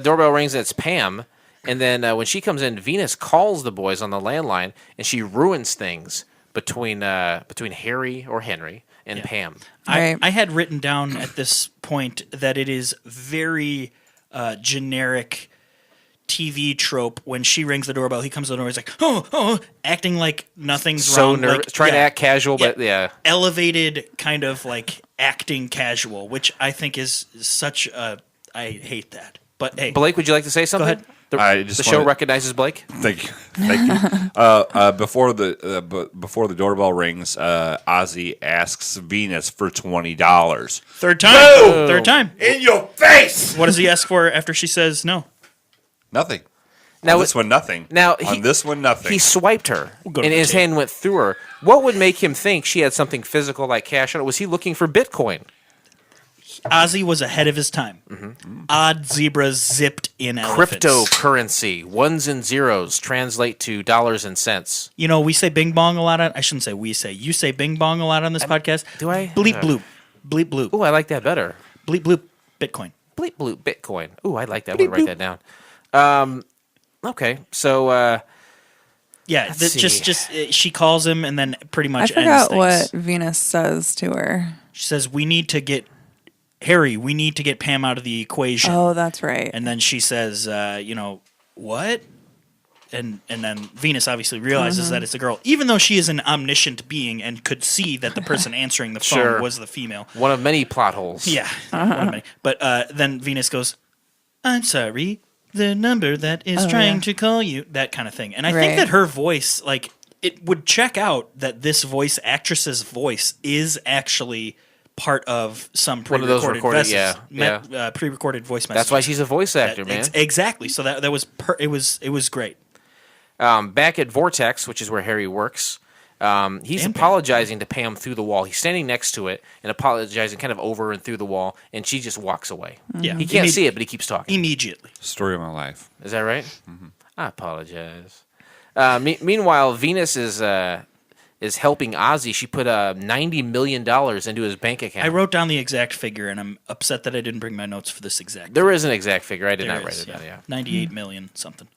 doorbell rings and it's Pam. And then when she comes in, Venus calls the boys on the landline, and she ruins things between Harry or Henry and Pam. Right. I had written down at this point that it is very generic TV trope. When she rings the doorbell, he comes to the door. He's like, oh, acting like nothing's So wrong. nervous, trying to act casual, but yeah, elevated kind of like acting casual, which I think is such a. I hate that. But hey, Blake, would you like to say something? ahead. The show recognizes Blake. Thank you. Before the doorbell rings, Ozzy asks Venus for $20. Third time. Boom! Third time. In your face. What does he ask for after she says no? Nothing. Now on this one, nothing. This one, nothing. He swiped her, go to and the his tape. hand went through her. What would make him think she had something physical like cash on it? Was he looking for Bitcoin? Ozzy was ahead of his time. Odd zebras zipped in elephants. Cryptocurrency, ones and zeros translate to dollars and cents. You know, we say bing bong a lot. I shouldn't say we say. You say bing bong a lot on this podcast. Do I? Bleep bloop. Bleep bloop. Oh, I like that better. Bleep bloop. Bitcoin. Bleep bloop Bitcoin. Oh, I like that. I'm going to write that down. Okay, so Yeah, Let's just she calls him and then pretty I much forgot ends what things. Venus says to her. She says, we need to get Pam out of the equation. Oh, that's right. And then she says, what? And then Venus obviously realizes that it's a girl, even though she is an omniscient being and could see that the person answering the phone Sure. was the female. One of many plot holes. Yeah. One of many. But then Venus goes, I'm sorry, the number that is trying to call you, that kind of thing. And I think that her voice, like, it would check out that this voice actress's voice is actually part of some pre-recorded pre-recorded voice message. That's why she's a voice actor, man. Exactly. So that was it was great. Back at Vortex, which is where Harry works, he's apologizing to Pam through the wall. He's standing next to it and apologizing kind of over and through the wall, and she just walks away. Yeah. He can't see it, but he keeps talking. Immediately. Story of my life. Is that right? Mm-hmm. I apologize. Meanwhile, Venus is helping Ozzy. She put $90 million into his bank account. I wrote down the exact figure, and I'm upset that I didn't bring my notes for this exact. There is an exact figure. I did There not write is, it down. Yeah, 98 million something.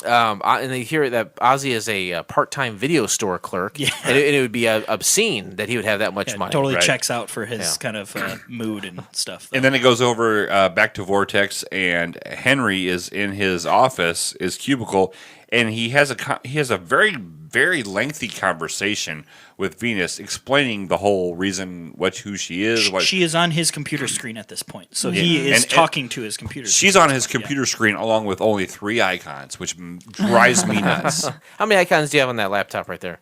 And they hear that Ozzy is a part-time video store clerk, and it would be obscene that he would have that much money. Totally checks out for his kind of mood and stuff. And then it goes over back to Vortex, and Henry is in his office, his cubicle, and he has a very, very lengthy conversation with Venus, explaining the whole reason who she is. She is on his computer screen at this point, so he is talking to his computer. She's on his computer screen along with only 3 icons, which drives me nuts. How many icons do you have on that laptop right there?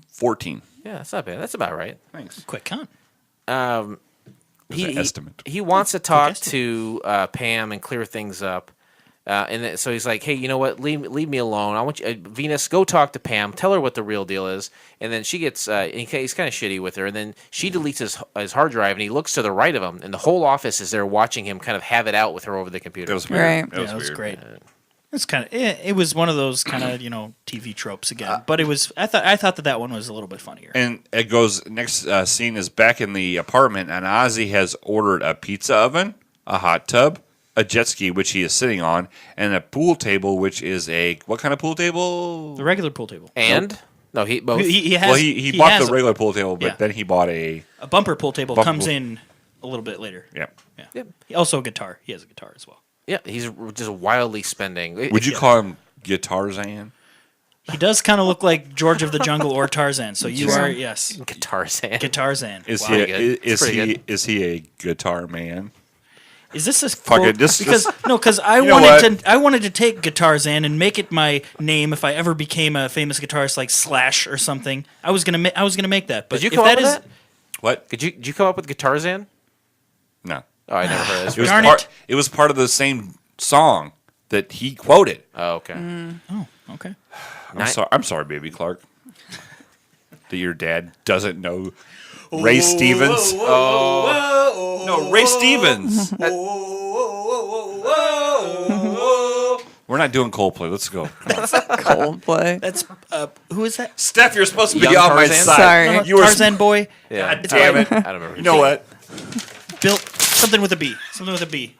14. Yeah, that's not bad. That's about right. Thanks. Quick count. Estimate. He wants to talk to Pam and clear things up. So he's like, hey, you know what? Leave me alone. I want you, Venus, go talk to Pam. Tell her what the real deal is. And then she gets, he's kind of shitty with her. And then she deletes his hard drive, and he looks to the right of him, and the whole office is there watching him kind of have it out with her over the computer. That was weird. That was great. It's kind of it was one of those kind of TV tropes again, but it was I thought that one was a little bit funnier. And it goes next scene is back in the apartment, and Ozzy has ordered a pizza oven, a hot tub, a jet ski, which he is sitting on, and a pool table, which is what kind of pool table? The regular pool table. And no, he bought the regular pool table, but then he bought a bumper pool table. Comes in a little bit later. Yep. Also a guitar. He has a guitar as well. Yeah, he's just wildly spending. Would you call him Guitarzan? He does kind of look like George of the Jungle or Tarzan. So you are Guitarzan. Guitarzan. Is he a guitar man? Is this a Fuck quote? it, Because I wanted to take Guitarzan and make it my name if I ever became a famous guitarist like Slash or something. I was gonna make that. But did you come up with that? What? Did you come up with Guitarzan? No. Oh, I never heard of this. It was part of the same song that he quoted. Oh, okay. Oh, okay. I'm sorry, baby Clark, that your dad doesn't know Ray Stevens. No, Ray Stevens. We're not doing Coldplay. Let's go. Coldplay. That's who is that? Steph, you're supposed to be Young on my Tarzan? side. Sorry. No, You were Tarzan boy. Yeah. God damn it. I don't remember. You know what? Bill. Something with a B. Something with a B.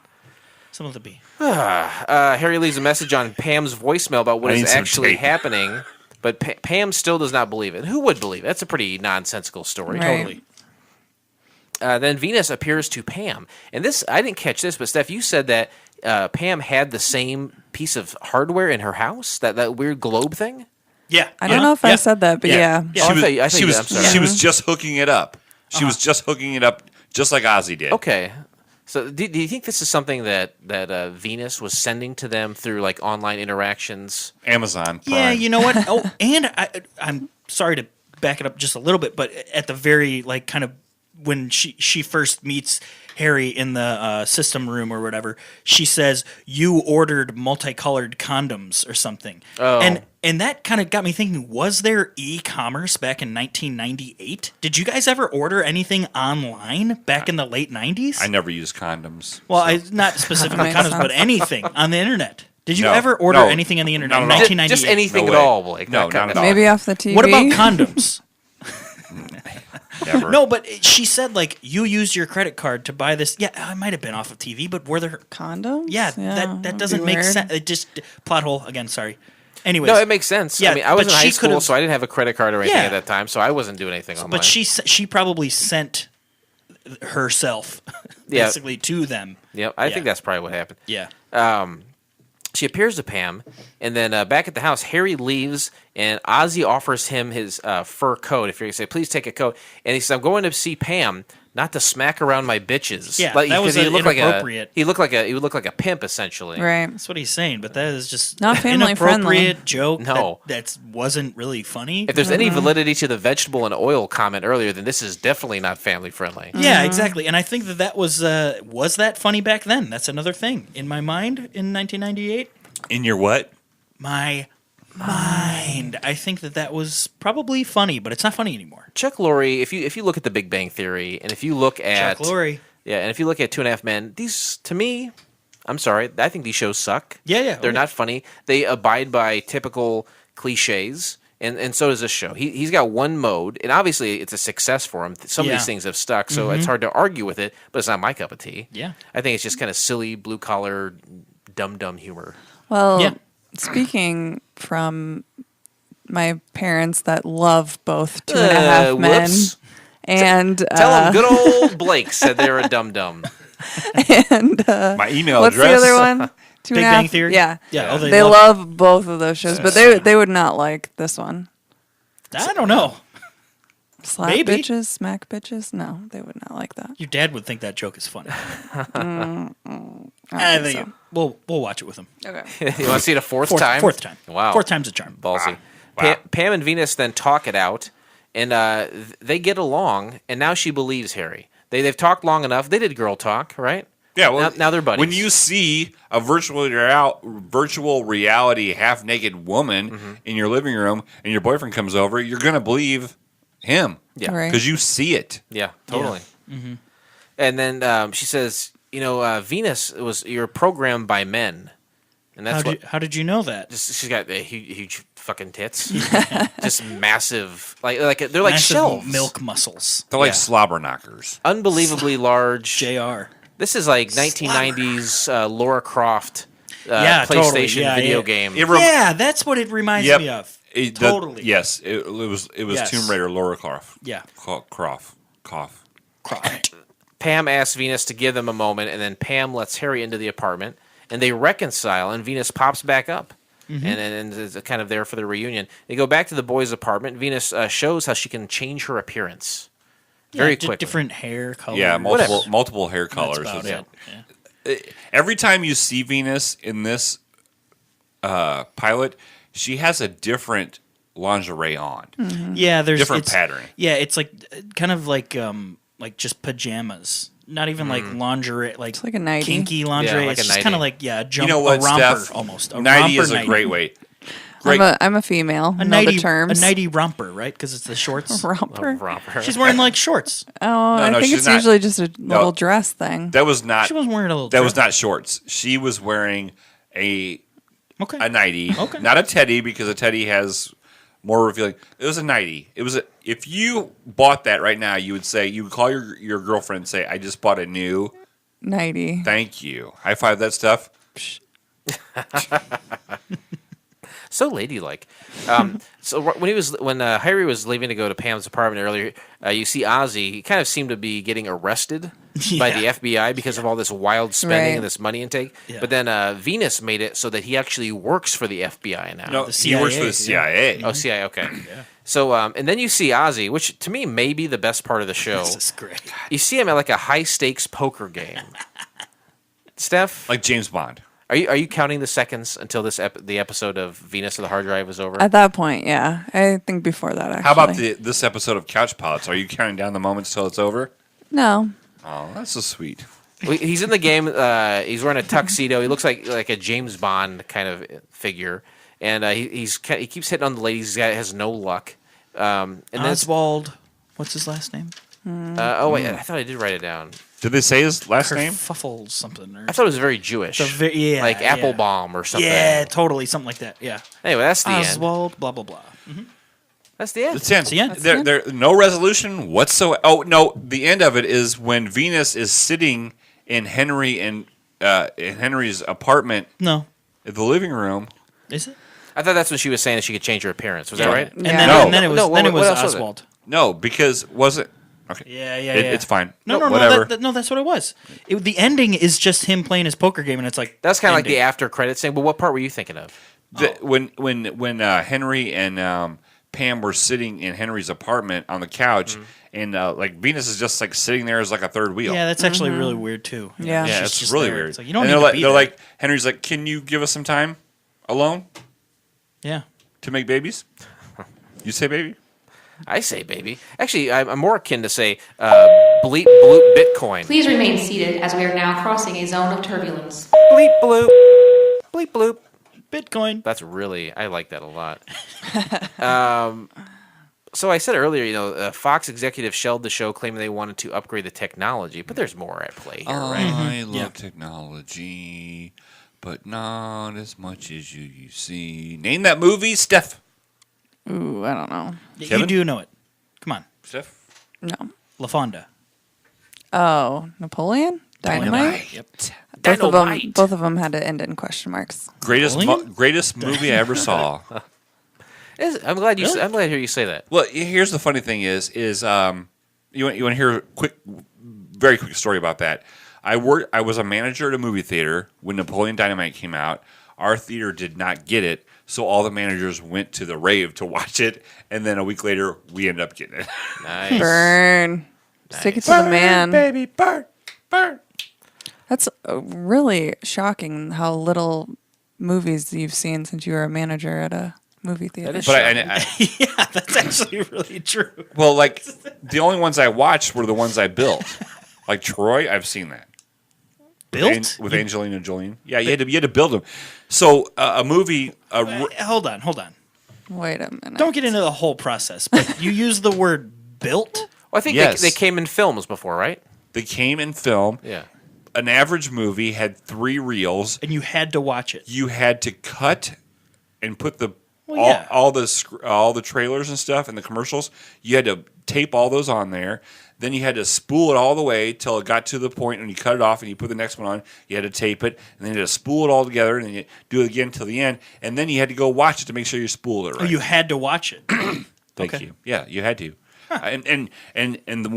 Something with a B. Harry leaves a message on Pam's voicemail about what I need is some actually tape. happening, but Pam still does not believe it. Who would believe it? That's a pretty nonsensical story. Right. Totally. Then Venus appears to Pam. And this, I didn't catch this, but Steph, you said that Pam had the same piece of hardware in her house, that weird globe thing? Yeah. I don't know if I said that, but yeah. She was just hooking it up. She was just hooking it up, just like Ozzy did. Okay. So do you think this is something that Venus was sending to them through like online interactions? Amazon Prime. Yeah, you know what? Oh, and I'm sorry to back it up just a little bit, but at the very kind of when she first meets Harry in the system room or whatever, she says, "You ordered multicolored condoms" or something. Oh. And that kind of got me thinking, was there e-commerce back in 1998? Did you guys ever order anything online back in the late 90s? I never used condoms. Well, not specifically Makes condoms, sense. but anything on the internet. Did you No, ever order no, anything on the internet in not at all. 1998? Just anything No at way. all, Blake. No, not at all. Maybe off the TV. What about condoms? Never. No, but she said you used your credit card to buy this. Yeah, I might have been off of TV, but were there condoms? Yeah, that'd that be doesn't make weird. sense. It just plot hole again. Sorry. Anyways, No, it makes sense. Yeah, I mean, I was but in high she school, could've- so I didn't have a credit card or anything Yeah. at that time, so I wasn't doing anything online. but she probably sent herself Yeah. basically to them. Yep, I Yeah. think that's probably what happened. Yeah. She appears to Pam, and then back at the house, Harry leaves, and Ozzy offers him his fur coat. If you're going to say, please take a coat. And he says, I'm going to see Pam, not to smack around my bitches. Yeah, that was inappropriate. He would look like a pimp, essentially. Right. That's what he's saying, but that is just Not family inappropriate friendly. joke. No. that wasn't really funny. If there's any validity to the vegetable and oil comment earlier, then this is definitely not family friendly. Yeah, exactly. And I think that was that funny back then? That's another thing in my mind in 1998. In your what? My mind. I think that was probably funny, but it's not funny anymore. Chuck Lorre, if you look at The Big Bang Theory, and if you look at Chuck Lorre. yeah, and if you look at Two and a Half Men, these to me, I'm sorry, I think these shows suck. Yeah. They're not funny. They abide by typical cliches. And so does this show. He's got one mode, and obviously it's a success for him. Some of these things have stuck, so it's hard to argue with it, but it's not my cup of tea. Yeah. I think it's just kind of silly, blue-collar, dumb humor. Well, speaking from my parents that love both Two and a Half Men whoops. and Tell them good old Blake said they're a dum-dum. and My email what's address. the other one? Two Big and a Half- Bang Theory? Yeah. Yeah. Oh, They love both of those shows, but they would not like this one. I don't know. Slap Maybe. bitches, smack bitches. No, they would not like that. Your dad would think that joke is funny. I I think think we'll watch it with him. Okay. You want to see it a fourth time? Fourth time. Wow. Fourth time's a charm. Ballsy. Wow. Pam and Venus then talk it out, and they get along, and now she believes Harry. They've talked long enough. They did girl talk, right? Yeah, well, now they're buddies. When you see a virtual reality half-naked woman in your living room and your boyfriend comes over, you're going to believe him. Yeah. Right. Because you see it. Yeah, totally. And then she says, Venus you're programmed by men, and that's How did you know that? she's got huge fucking tits, just massive, like they're like Massive shelves, milk muscles. They're like Yeah. slobber knockers. unbelievably large. JR. This is like 1990s Laura Croft Yeah, PlayStation totally. Yeah, video yeah. game. Yeah, that's what it reminds Yep. me of. Totally. Yes, it was Yes. Tomb Raider Laura Croft. Yeah. Croft. Pam asks Venus to give them a moment, and then Pam lets Harry into the apartment, and they reconcile, and Venus pops back up. And is kind of there for the reunion. They go back to the boys' apartment. Venus shows how she can change her appearance very quickly. Different hair colors. Yeah, multiple hair That's colors. about It's- it. Yeah. Every time you see Venus in this pilot, she has a different lingerie on. Yeah, there's Different it's- pattern. Yeah, it's like kind of like just pajamas. Not even like lingerie, like like a nightie. kinky lingerie. Yeah, like it's a just nightie. kind of like a jump, You know what, a romper Steph? almost. A Nightie romper is a nightie. great way. Great. I'm a female. A know nightie, the terms. a nightie romper, right? Because it's the shorts. romper. Romper. She's wearing like shorts. Oh, I no, think she's it's not. usually just a little dress thing. That was not. She wasn't wearing a little. That was dress. not shorts. She was wearing a Okay. nightie. Okay. Not a teddy, because a teddy has more revealing. It was a nightie. It was if you bought that right now, you would call your girlfriend and say, "I just bought a new Nighty. Thank you. High five that stuff." So ladylike. So when Harry was leaving to go to Pam's apartment earlier, you see Ozzy. He kind of seemed to be getting arrested by the FBI because of all this wild spending Right. and this money intake. Yeah. But then Venus made it so that he actually works for the FBI now. No, The he works for the CIA, CIA. Oh, CIA. Okay. So and then you see Ozzy, which to me may be the best part of the show. This is great. You see him at like a high stakes poker game. Steph, Like James Bond. are you counting the seconds until the episode of Venus of the Hard Drive is over? At that point, yeah. I think before that, actually. How about this episode of Couch Pilots? Are you counting down the moments till it's over? No. Oh, that's so sweet. He's in the game. He's wearing a tuxedo. He looks like a James Bond kind of figure, and he keeps hitting on the ladies. He has no luck. And then Oswald. What's his last name? oh wait, I thought I did write it down. Did they say his last name? Kerfuffle something. Or I thought it was very Jewish, yeah, like yeah. Applebaum or something. Yeah, totally, something like that. Yeah. Anyway, that's the end. Oswald. Blah blah blah. That's the end. It's the end. It's the end. There, no resolution whatsoever. Oh no, the end of it is when Venus is sitting in Henry's apartment, No, in the living room. is it? I thought that's when she was saying that she could change her appearance. Was that right? And Yeah. then, No. and then it was No, then it what was else was it? Oswald. No, because was it? Okay. Yeah. It's fine. No, whatever. No, that's what it was. The ending is just him playing his poker game, and it's like That's kind of like ending. the after credits thing. But what part were you thinking of? When Henry and Pam were sitting in Henry's apartment on the couch, and like Venus is just like sitting there as like a third wheel. Yeah, that's actually really weird too. Yeah. Yeah, She's it's just really there. weird. It's like, you don't and need they're to be they're there. like Henry's like, can you give us some time alone Yeah. to make babies? You say baby? I say baby. Actually, I'm more akin to say bleep bloop Bitcoin. Please remain seated as we are now crossing a zone of turbulence. Bleep bloop. Bleep bloop. Bitcoin. That's really, I like that a lot. So I said earlier, Fox executives shelled the show claiming they wanted to upgrade the technology, but there's more at play here, right? I love technology, but not as much as you see. Name that movie, Steph. Ooh, I don't know. Kevin? You do know it. Come on. Steph? No. La Fonda. Oh, Napoleon? Dynamite? Yep. Both of them had to end in question marks. Greatest movie I ever saw. I'm glad I'm glad to hear you say that. Well, here's the funny thing is you want to hear a very quick story about that. I was a manager at a movie theater when Napoleon Dynamite came out. Our theater did not get it, so all the managers went to the rave to watch it, and then a week later we ended up getting it. Nice. Burn. Stick it to the man. Baby, burn. That's really shocking how little movies you've seen since you were a manager at a movie theater. That is But Yeah, that's actually really true. well, like the only ones I watched were the ones I built. Like Troy, I've seen that. Built? With Angelina Jolie. Yeah, you had to build them. So a movie. Hold on. Wait a minute. Don't get into the whole process, but you use the word built. Well, I think Yes. they came in films before, right? They came in film. Yeah. An average movie had 3 reels. And you had to watch it. You had to cut and put the Well, all the trailers and stuff and the commercials. You had to tape all those on there. Then you had to spool it all the way till it got to the point and you cut it off and you put the next one on. You had to tape it and then you had to spool it all together and then you do it again till the end. And then you had to go watch it to make sure you spooled it right. Oh, you had to watch it. Thank Okay. you. Yeah, you had to. And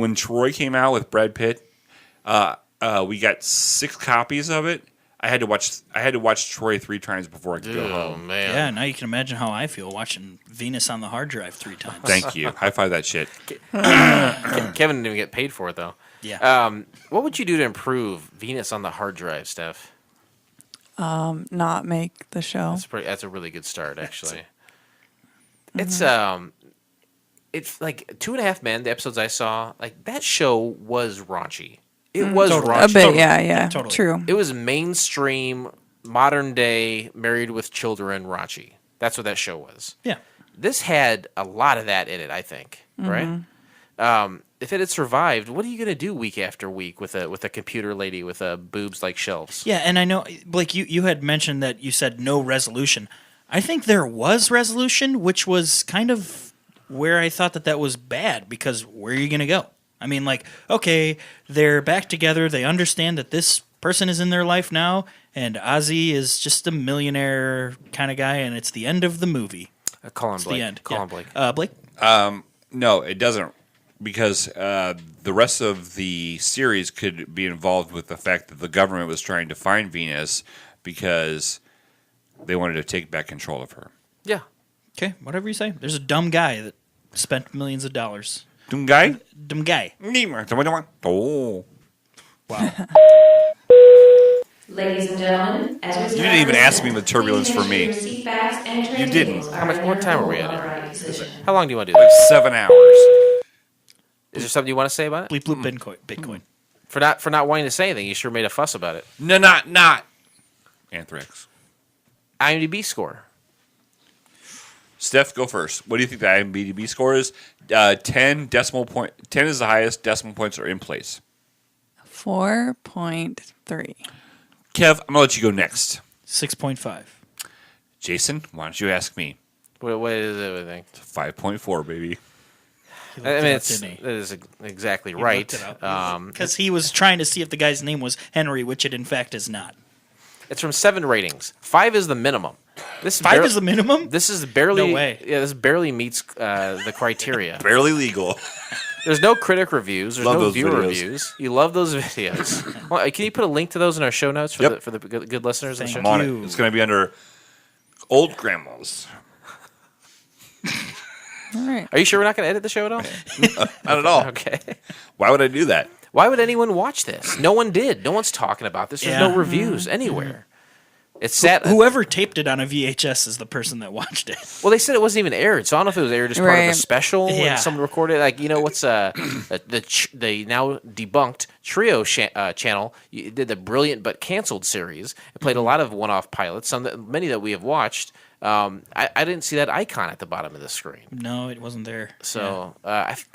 when Troy came out with Brad Pitt, we got 6 copies of it. I had to watch Troy 3 times before I could go Oh home. man. Yeah, now you can imagine how I feel watching Venus on the hard drive 3 times. Thank you. High five that shit. Kevin didn't even get paid for it though. Yeah. What would you do to improve Venus on the hard drive, Steph? Not make the show. That's a really good start, actually. Mm-hmm. It's like 2.5 Men. The episodes I saw, like that show was raunchy. It was raunchy. A bit, yeah, totally. True. It was mainstream, modern day, married with children raunchy. That's what that show was. Yeah. This had a lot of that in it, I think. Right? If it had survived, what are you going to do week after week with a computer lady with boobs like shelves? Yeah, and I know, Blake, you had mentioned that you said no resolution. I think there was resolution, which was kind of where I thought that was bad, because where are you going to go? I mean, like, okay, they're back together. They understand that this person is in their life now, and Ozzy is just a millionaire kind of guy, and it's the end of the movie. Call him It's Blake. the end. Call Yeah. him Blake. Blake? No, it doesn't, because the rest of the series could be involved with the fact that the government was trying to find Venus because they wanted to take back control of her. Yeah. Okay, whatever you say. There's a dumb guy that spent millions of dollars. Dumb guy? Dumb guy. Oh. Wow. Ladies and gentlemen, as we You didn't even ask me the turbulence for me. You didn't. What time are we at? How long do you want to do Like this? 7 hours. Is there something you want to say about it? Bleep bloop Bitcoin. For not wanting to say anything, you sure made a fuss about it. No, not. Anthrax. IMDb score. Steph, go first. What do you think the IMDb score is? 10 decimal point. 10 is the highest. Decimal points are in place. 4.3. Kev, I'm gonna let you go next. 6.5. Jason, why don't you ask me? What is it? I think. 5.4, baby. I mean, that is exactly right. Because he was trying to see if the guy's name was Henry, which it in fact is not. It's from 7 ratings. 5 is the minimum. This 5 is the minimum? This is barely. No way. Yeah, this barely meets the criteria. Barely legal. There's no critic reviews. There's Love no those viewer videos. reviews. You love those videos. Well, can you put a link to those in our show notes for Yep. the good listeners? Of the Thank show? I'm on you. it. It's going to be under old grandmas. All right. Are you sure we're not going to edit the show at all? Not at all. Okay. Why would I do that? Why would anyone watch this? No one did. No one's talking about this. There's Yeah. no reviews anywhere. It's sad. Whoever taped it on a VHS is the person that watched it. Well, they said it wasn't even aired, so I don't know if it was aired as part of a Right. special Yeah. and someone recorded it. Like, you know what's the now debunked Trio channel did the Brilliant But Canceled series. It played a lot of one-off pilots, many that we have watched. I didn't see that icon at the bottom of the screen. No, it wasn't there. So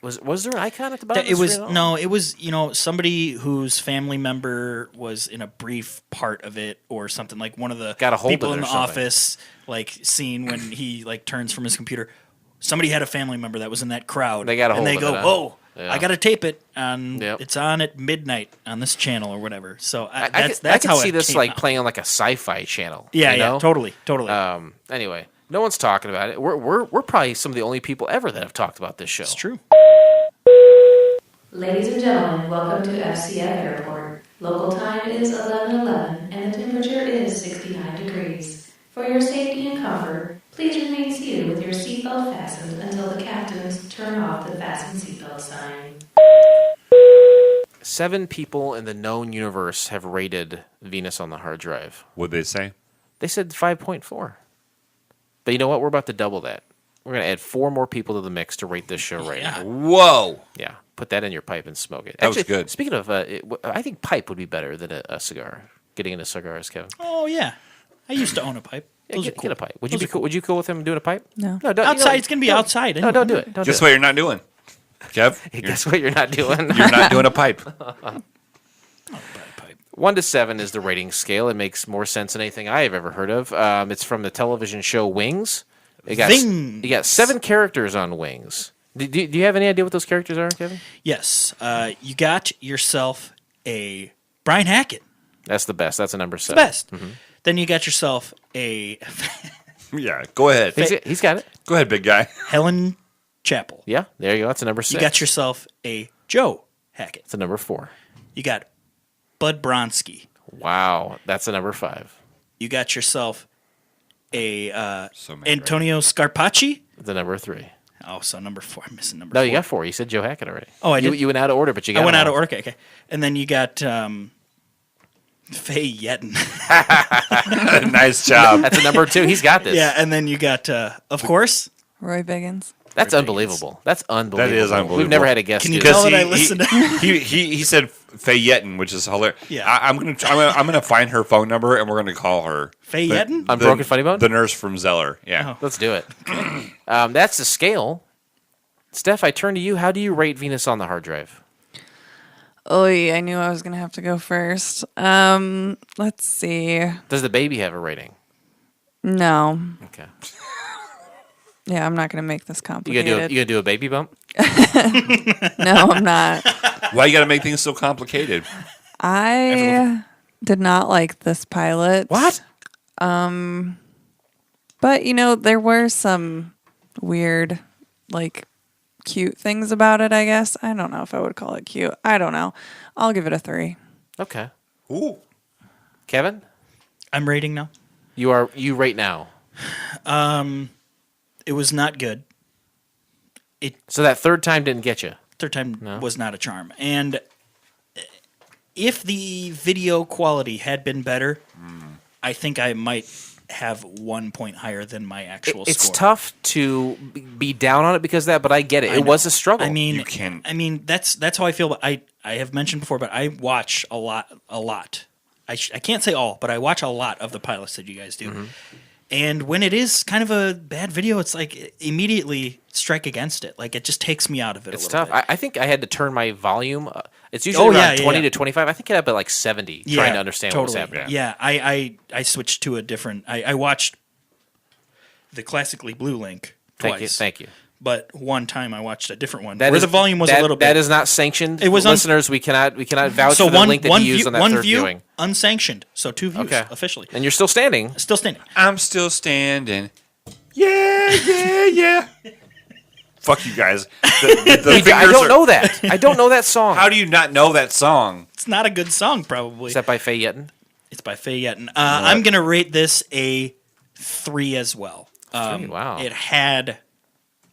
was there an icon at the bottom? It of the was screen at all? no, it was somebody whose family member was in a brief part of it or something, like one of the Got a hold people of it in or the something. office like scene when he like turns from his computer. Somebody had a family member that was in that crowd. They got a and they hold go, of it, huh? "Whoa, Yeah. I got to tape it on. Yep. It's on at midnight on this channel or whatever." So I that's could how see it this came like out. playing on like a sci-fi channel. Yeah, you yeah, know? totally. Anyway, no one's talking about it. We're probably some of the only people ever that have talked about this show. It's true. Ladies and gentlemen, welcome to FCF Airport. Local time is 11:11 and the temperature is 69 degrees. For your safety and comfort, please remain seated with your seatbelt fastened until the captains turn off the fasten seatbelt sign. 7 people in the known universe have rated Venus on the hard drive. What'd they say? They said 5.4. But you know what? We're about to double that. We're going to add 4 more people to the mix to rate this show right now. Whoa. Yeah. Put that in your pipe and smoke it. That was good. Speaking of, I think pipe would be better than a cigar. Getting into cigars, Kevin. Oh yeah, I used to own a pipe. Yeah, Those are get cool. a pipe. Would you be cool? Would you cool with him doing a pipe? No. No, don't, Outside, it's gonna be outside. No, don't do it. Don't Guess do what you're not doing, Kev? it. Guess what you're not doing? You're not doing a pipe. 1 to 7 is the rating scale. It makes more sense than anything I have ever heard of. It's from the television show Wings. You got 7 characters on Wings. Do you have any idea what those characters are, Kevin? Yes, you got yourself a Brian Hackett. That's the best. That's a number 7. Best. Then you got yourself a Yeah, go ahead. He's got it. Go ahead, big guy. Helen Chappell. Yeah, there you go. That's a number 6. You got yourself a Joe Hackett. That's a number 4. You got Bud Bronsky. Wow, that's a number 5. You got yourself a So many Antonio Scarpacci. The number 3. Oh, so number 4. I'm missing number No, 4. you got 4. You said Joe Hackett already. Oh, I did? You went out of order, but you got I went them out of all. order. Okay. And then you got Faye Yetten. Nice job. That's a number 2. He's got this. Yeah, and then you got, of course, Roy Biggins. That's unbelievable. That's unbelievable. That is unbelievable. We've never had a guest Can you do tell that. that I listened to he said Fayetten, which is hilarious. Yeah. I'm gonna find her phone number and we're gonna call her. Faye Yetten? On Broken Funny Bone? The nurse from Zeller. Yeah. Let's do it. That's the scale. Steph, I turn to you. How do you rate Venus on the hard drive? Oh, I knew I was going to have to go first. Let's see. Does the baby have a rating? No. Okay. Yeah, I'm not going to make this You complicated. gonna do a baby bump? No, I'm not. Why you gotta make things so complicated? I did not like this pilot. What? But, there were some weird, cute things about it, I guess. I don't know if I would call it cute. I don't know. I'll give it a 3. Okay. Ooh. Kevin, I'm rating now. you rate now. It was not good. So that third time didn't get you. Third time was not a charm. And if the video quality had been better, I think I might have 1 point higher than my actual It's score. tough to be down on it because of that, but I get it. I It know. was a struggle. I mean, You can- that's how I feel. But I have mentioned before, but I watch a lot. I can't say all, but I watch a lot of the pilots that you guys do. And when it is kind of a bad video, it's like immediately strike against it. Like it just takes me out of it. it's a little tough. bit. I think I had to turn my volume. It's usually around 20 to 25. I think it up at like 70, trying to understand what's happening. Yeah, I switched to a different. I watched the classically blue link twice. Thank you. But one time I watched a different one That where is- the volume was that- a little bit. That is not sanctioned. It was listeners. We cannot vouch so for the one link that one you used view, on that one third view viewing. unsanctioned. So 2 views Okay, officially. and you're still standing. Still standing. I'm still standing. Yeah. Fuck you guys. I don't know that. I don't know that song. How do you not know that song? It's not a good song, probably. Is that by Faye Yetten? It's by Faye Yetten. I'm going to rate this a 3 as well. 3, wow. It had,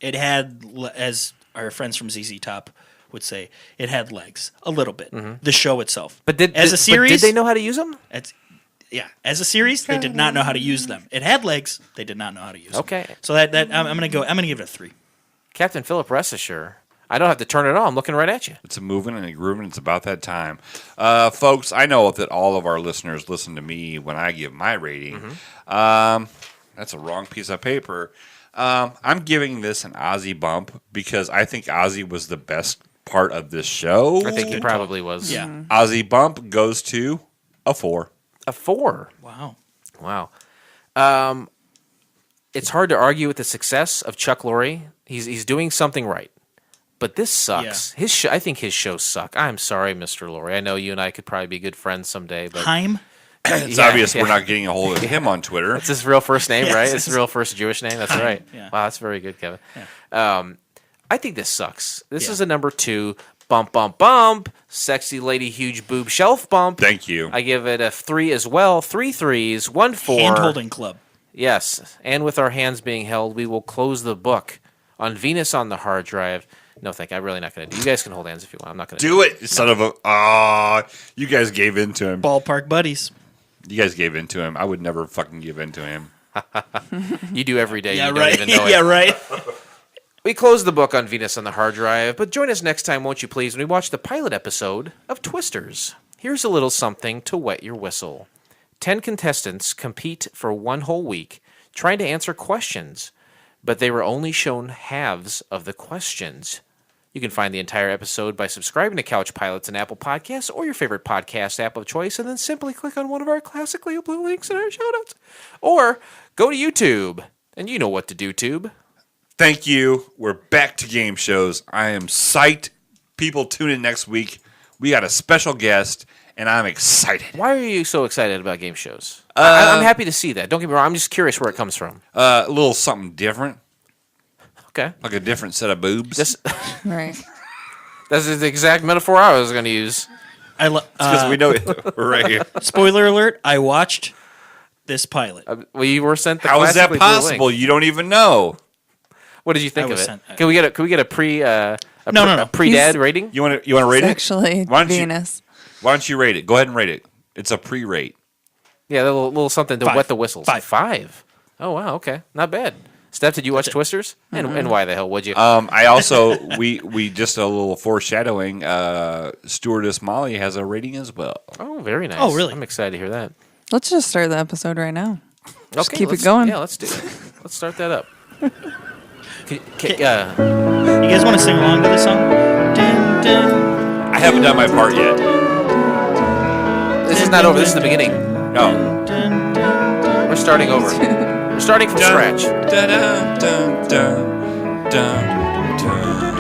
as our friends from ZZ Top would say, it had legs a little bit. The show itself, But did they know how to use them? As a series, they did not know how to use them. It had legs, they did not know how to use them. Okay. So I'm gonna give it a 3. Captain Philip, rest assured, I don't have to turn it on. I'm looking right at you. It's a moving and a grooving. It's about that time. Folks, I know that all of our listeners listen to me when I give my rating. That's a wrong piece of paper. I'm giving this an Ozzy bump because I think Ozzy was the best part of this show. I think he probably was. Yeah. Ozzy bump goes to a 4. A 4. Wow. It's hard to argue with the success of Chuck Lorre. He's doing something right. But this sucks. Yeah. I think his shows suck. I'm sorry, Mr. Lorre. I know you and I could probably be good friends someday. But Heim? It's obvious we're not getting a hold of him on Twitter. That's his real first name, Yes. right? It's his real first Jewish name. That's right. Yeah. Wow, that's very good, Kevin. Yeah. I think this sucks. This Yeah. is a number 2. Bump, bump, bump. Sexy lady, huge boob shelf bump. Thank you. I give it a 3 as well. 3 3s, 1 4. Hand-holding club. Yes, and with our hands being held, we will close the book on Venus on the hard drive. No, thank you. I'm really not going to do. You guys can hold hands if you want. I'm not going to do it, son of a. You guys gave in to him. Ballpark buddies. You guys gave in to him. I would never fucking give in to him. You do every day. Yeah, you right. Don't even know it. Yeah, right. We close the book on Venus on the hard drive, but join us next time, won't you please, when we watch the pilot episode of Twisters. Here's a little something to wet your whistle. 10 contestants compete for 1 whole week trying to answer questions, but they were only shown halves of the questions. You can find the entire episode by subscribing to Couch Pilots and Apple Podcasts or your favorite podcast app of choice, and then simply click on one of our classically blue links in our shoutouts. Or go to YouTube, and you know what to do, Tube. Thank you. We're back to game shows. I am psyched. People tune in next week. We got a special guest, and I'm excited. Why are you so excited about game shows? I'm happy to see that. Don't get me wrong. I'm just curious where it comes from. A little something different. Okay. Like a different set of boobs. Right. That's the exact metaphor I was going to use. Because we know it. We're right here. Spoiler alert, I watched this pilot. Well, you were sent the How is that classically blue possible? link. You don't even know. What did you think I of was it? sent- Can we get a pre No. a pre-dad He's- rating? You want to rate It's it? actually Why don't you- Venus. Why don't you rate it? Go ahead and rate it. It's a pre-rate. Yeah, a little something to 5. wet the whistles. 5. 5. Oh wow, okay, not bad. Steph, did you watch Twisters? And why the hell would you? I also we just a little foreshadowing. Stewardess Molly has a rating as well. Oh, very nice. Oh, really? I'm excited to hear that. Let's just start the episode right now. Just keep it let's- going. Yeah, let's do it. Let's start that up. You guys want to sing along to this song? Dun, dun, I haven't done my part yet. This is not over. This is the beginning. No. dun, dun. We're starting over. We're starting from scratch.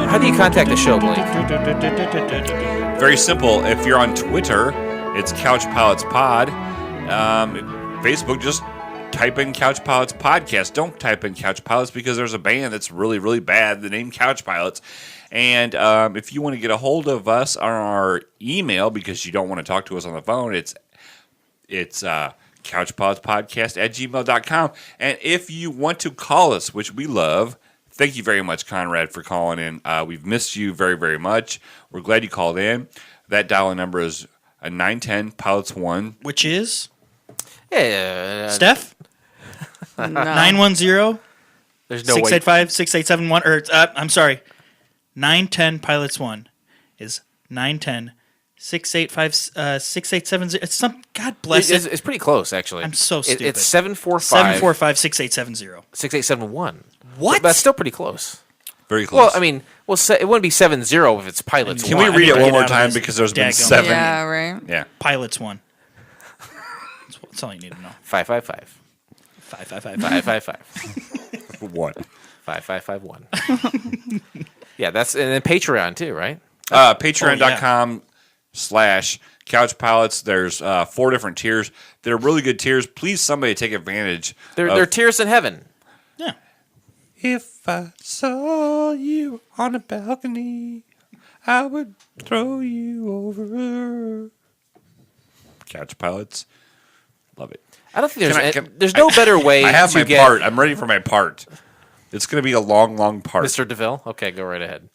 How do you contact the show, Blake? Very simple. If you're on Twitter, it's Couch Pilots Pod. Facebook, just type in Couch Pilots Podcast. Don't type in Couch Pilots because there's a band that's really, really bad. The name Couch Pilots. And if you want to get a hold of us on our email because you don't want to talk to us on the phone, it's couchpodspodcast@gmail.com. And if you want to call us, which we love, thank you very much, Conrad, for calling in. We've missed you very, very much. We're glad you called in. That dial number is 910 Pilots 1. Which is Yeah. Steph? No. 910 There's no way. 685 6871. Or, I'm sorry. 910 Pilots 1 is 910 685 6870. It's some, God bless it. It's pretty close, actually. I'm so stupid. It's 745 745 6870. 6871. What? But that's still pretty close. Very close. Well, I mean, it wouldn't be 7-0 if it's Pilots Can 1. we read it I need to one get more out of time this because there's been daggum. 7? Yeah, right. Yeah. Pilots 1. That's all you need to know. 555. 555. 555. 1. 5551. Yeah, that's and then Patreon too, right? Patreon.com/Couch Pilots. There's 4 different tiers. They're really good tiers. Please, somebody take advantage. They're tiers in heaven. Yeah. If I saw you on a balcony, I would throw you over. Couch Pilots. Love it. I don't think there's no better way I have to my get... part. I'm ready for my part. It's going to be a long, long part. Mr. DeVille? Okay, go right ahead.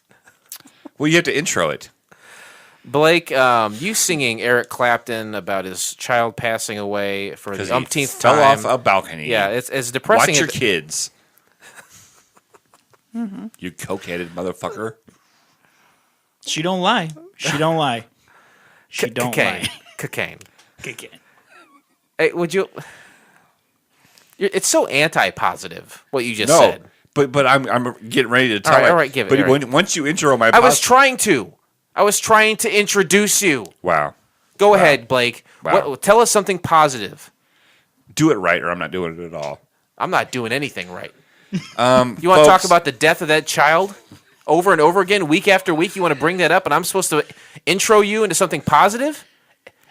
Well, you have to intro it. Blake, you singing Eric Clapton about his child passing away for the umpteenth time. Fell off a balcony. Yeah, it's depressing. Watch your kids. You coke-headed motherfucker. She don't lie. She don't lie. She don't lie. Cocaine. Cocaine. Hey, would you... It's so anti-positive, what you just said. But I'm getting ready to tell all right, give it. But once you intro my... I was trying to introduce you. Wow. Go ahead, Blake. Wow. Tell us something positive. Do it right, or I'm not doing it at all. I'm not doing anything right. You want to talk about the death of that child over and over again, week after week? You want to bring that up, and I'm supposed to intro you into something positive?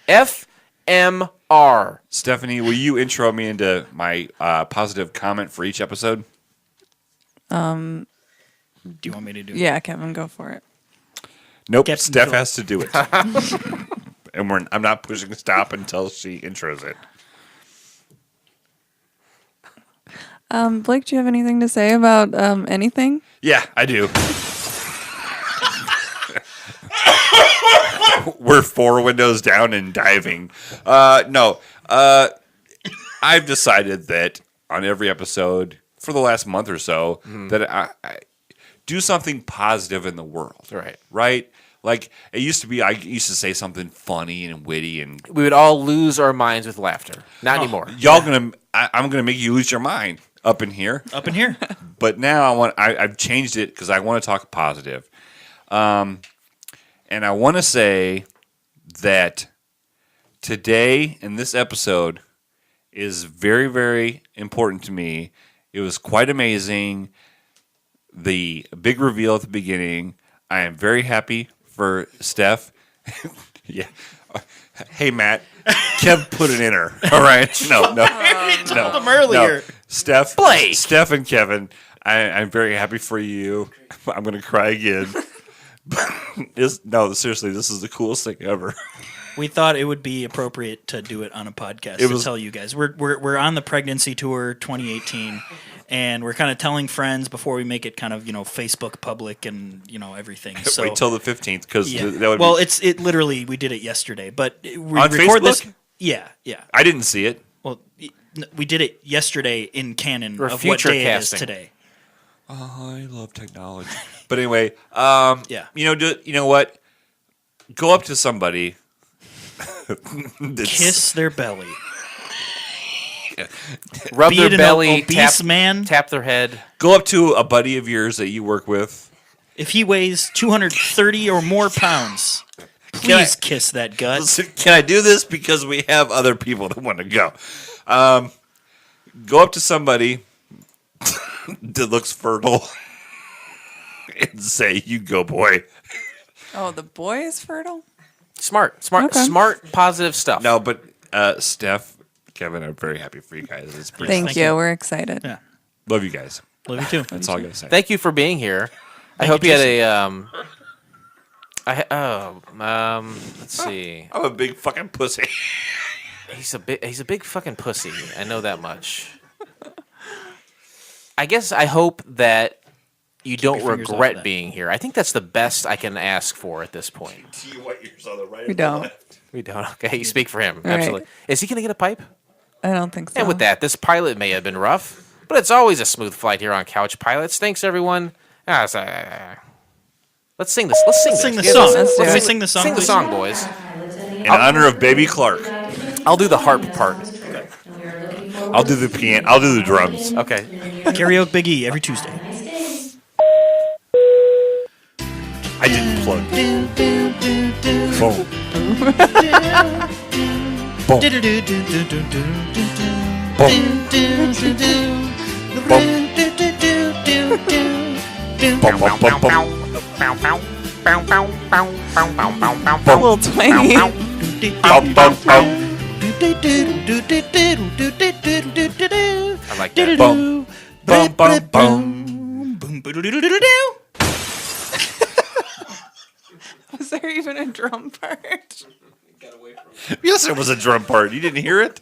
FMR. Stephanie, will you intro me into my positive comment for each episode? Do you want me to do it? Yeah, Kevin, go for it. Nope, Captain Steph Phil. has to do it. And I'm not pushing stop until she intros it. Blake, do you have anything to say about anything? Yeah, I do. We're 4 windows down and diving. No. I've decided that on every episode for the last month or so that I do something positive in the world. Right? Like, it used to be, I used to say something funny and witty, and we would all lose our minds with laughter. Not anymore. I'm gonna make you lose your mind up in here. Up in here. But now I've changed it because I want to talk positive. And I want to say that today in this episode is very, very important to me. It was quite amazing. The big reveal at the beginning. I am very happy for Steph. Yeah. Hey, Matt. Kev put it in her. All right. No. told him earlier. No. Steph. Blake. Steph and Kevin. I'm very happy for you. I'm going to cry again. No, seriously, this is the coolest thing ever. We thought it would be appropriate to do it on a podcast to tell you guys. We're on the pregnancy tour 2018, and we're kind of telling friends before we make it kind of Facebook public and everything. So wait till the 15th because that would it literally we did it yesterday, but we on record Facebook? this. Yeah. I didn't see it. Well, we did it yesterday in canon We're of future what day casting. it is today. Oh, I love technology. But anyway, Yeah. You know what? Go up to somebody. Kiss their belly. Rub Be their it an belly, obese man. tap their head. Go up to a buddy of yours that you work with. If he weighs 230 or more pounds, please kiss that gut. Listen, can I do this? Because we have other people that want to go. Go up to somebody that looks fertile and say, "You go, boy." Oh, the boy is fertile? Smart, positive stuff. No, but Steph, Kevin, I'm very happy for you guys. It's pretty Thank you. We're excited. Yeah. Love you guys. Love you too. That's all I gotta say. Thank you for being here. I hope you had let's see. I'm a big fucking pussy. He's a big fucking pussy. I know that much. I guess I hope that you don't your fingers off regret that. being here. I think that's the best I can ask for at this point. Do you want yours on the right We don't. We don't. Okay, you speak for him. Right. Absolutely. Is he going to get a pipe? I don't think so. And with that, this pilot may have been rough, but it's always a smooth flight here on Couch Pilots. Thanks, everyone. Let's sing this. Let's Sing the this. song. Let's do Can we it. sing the song? Sing the please? song, boys. In honor of Baby Clark, I'll do the harp part. I'll do the piano. I'll do the drums. Okay. Karaoke Big E every Tuesday. I didn't plug. Boom. Boom. Boom. Boom. Boom. Boom. A little twangy. Boom. Boom. Boom. I like that. Boom. Boom. Boom. Boom. Was there even a drum part? Yes, it was a drum part. You didn't hear it?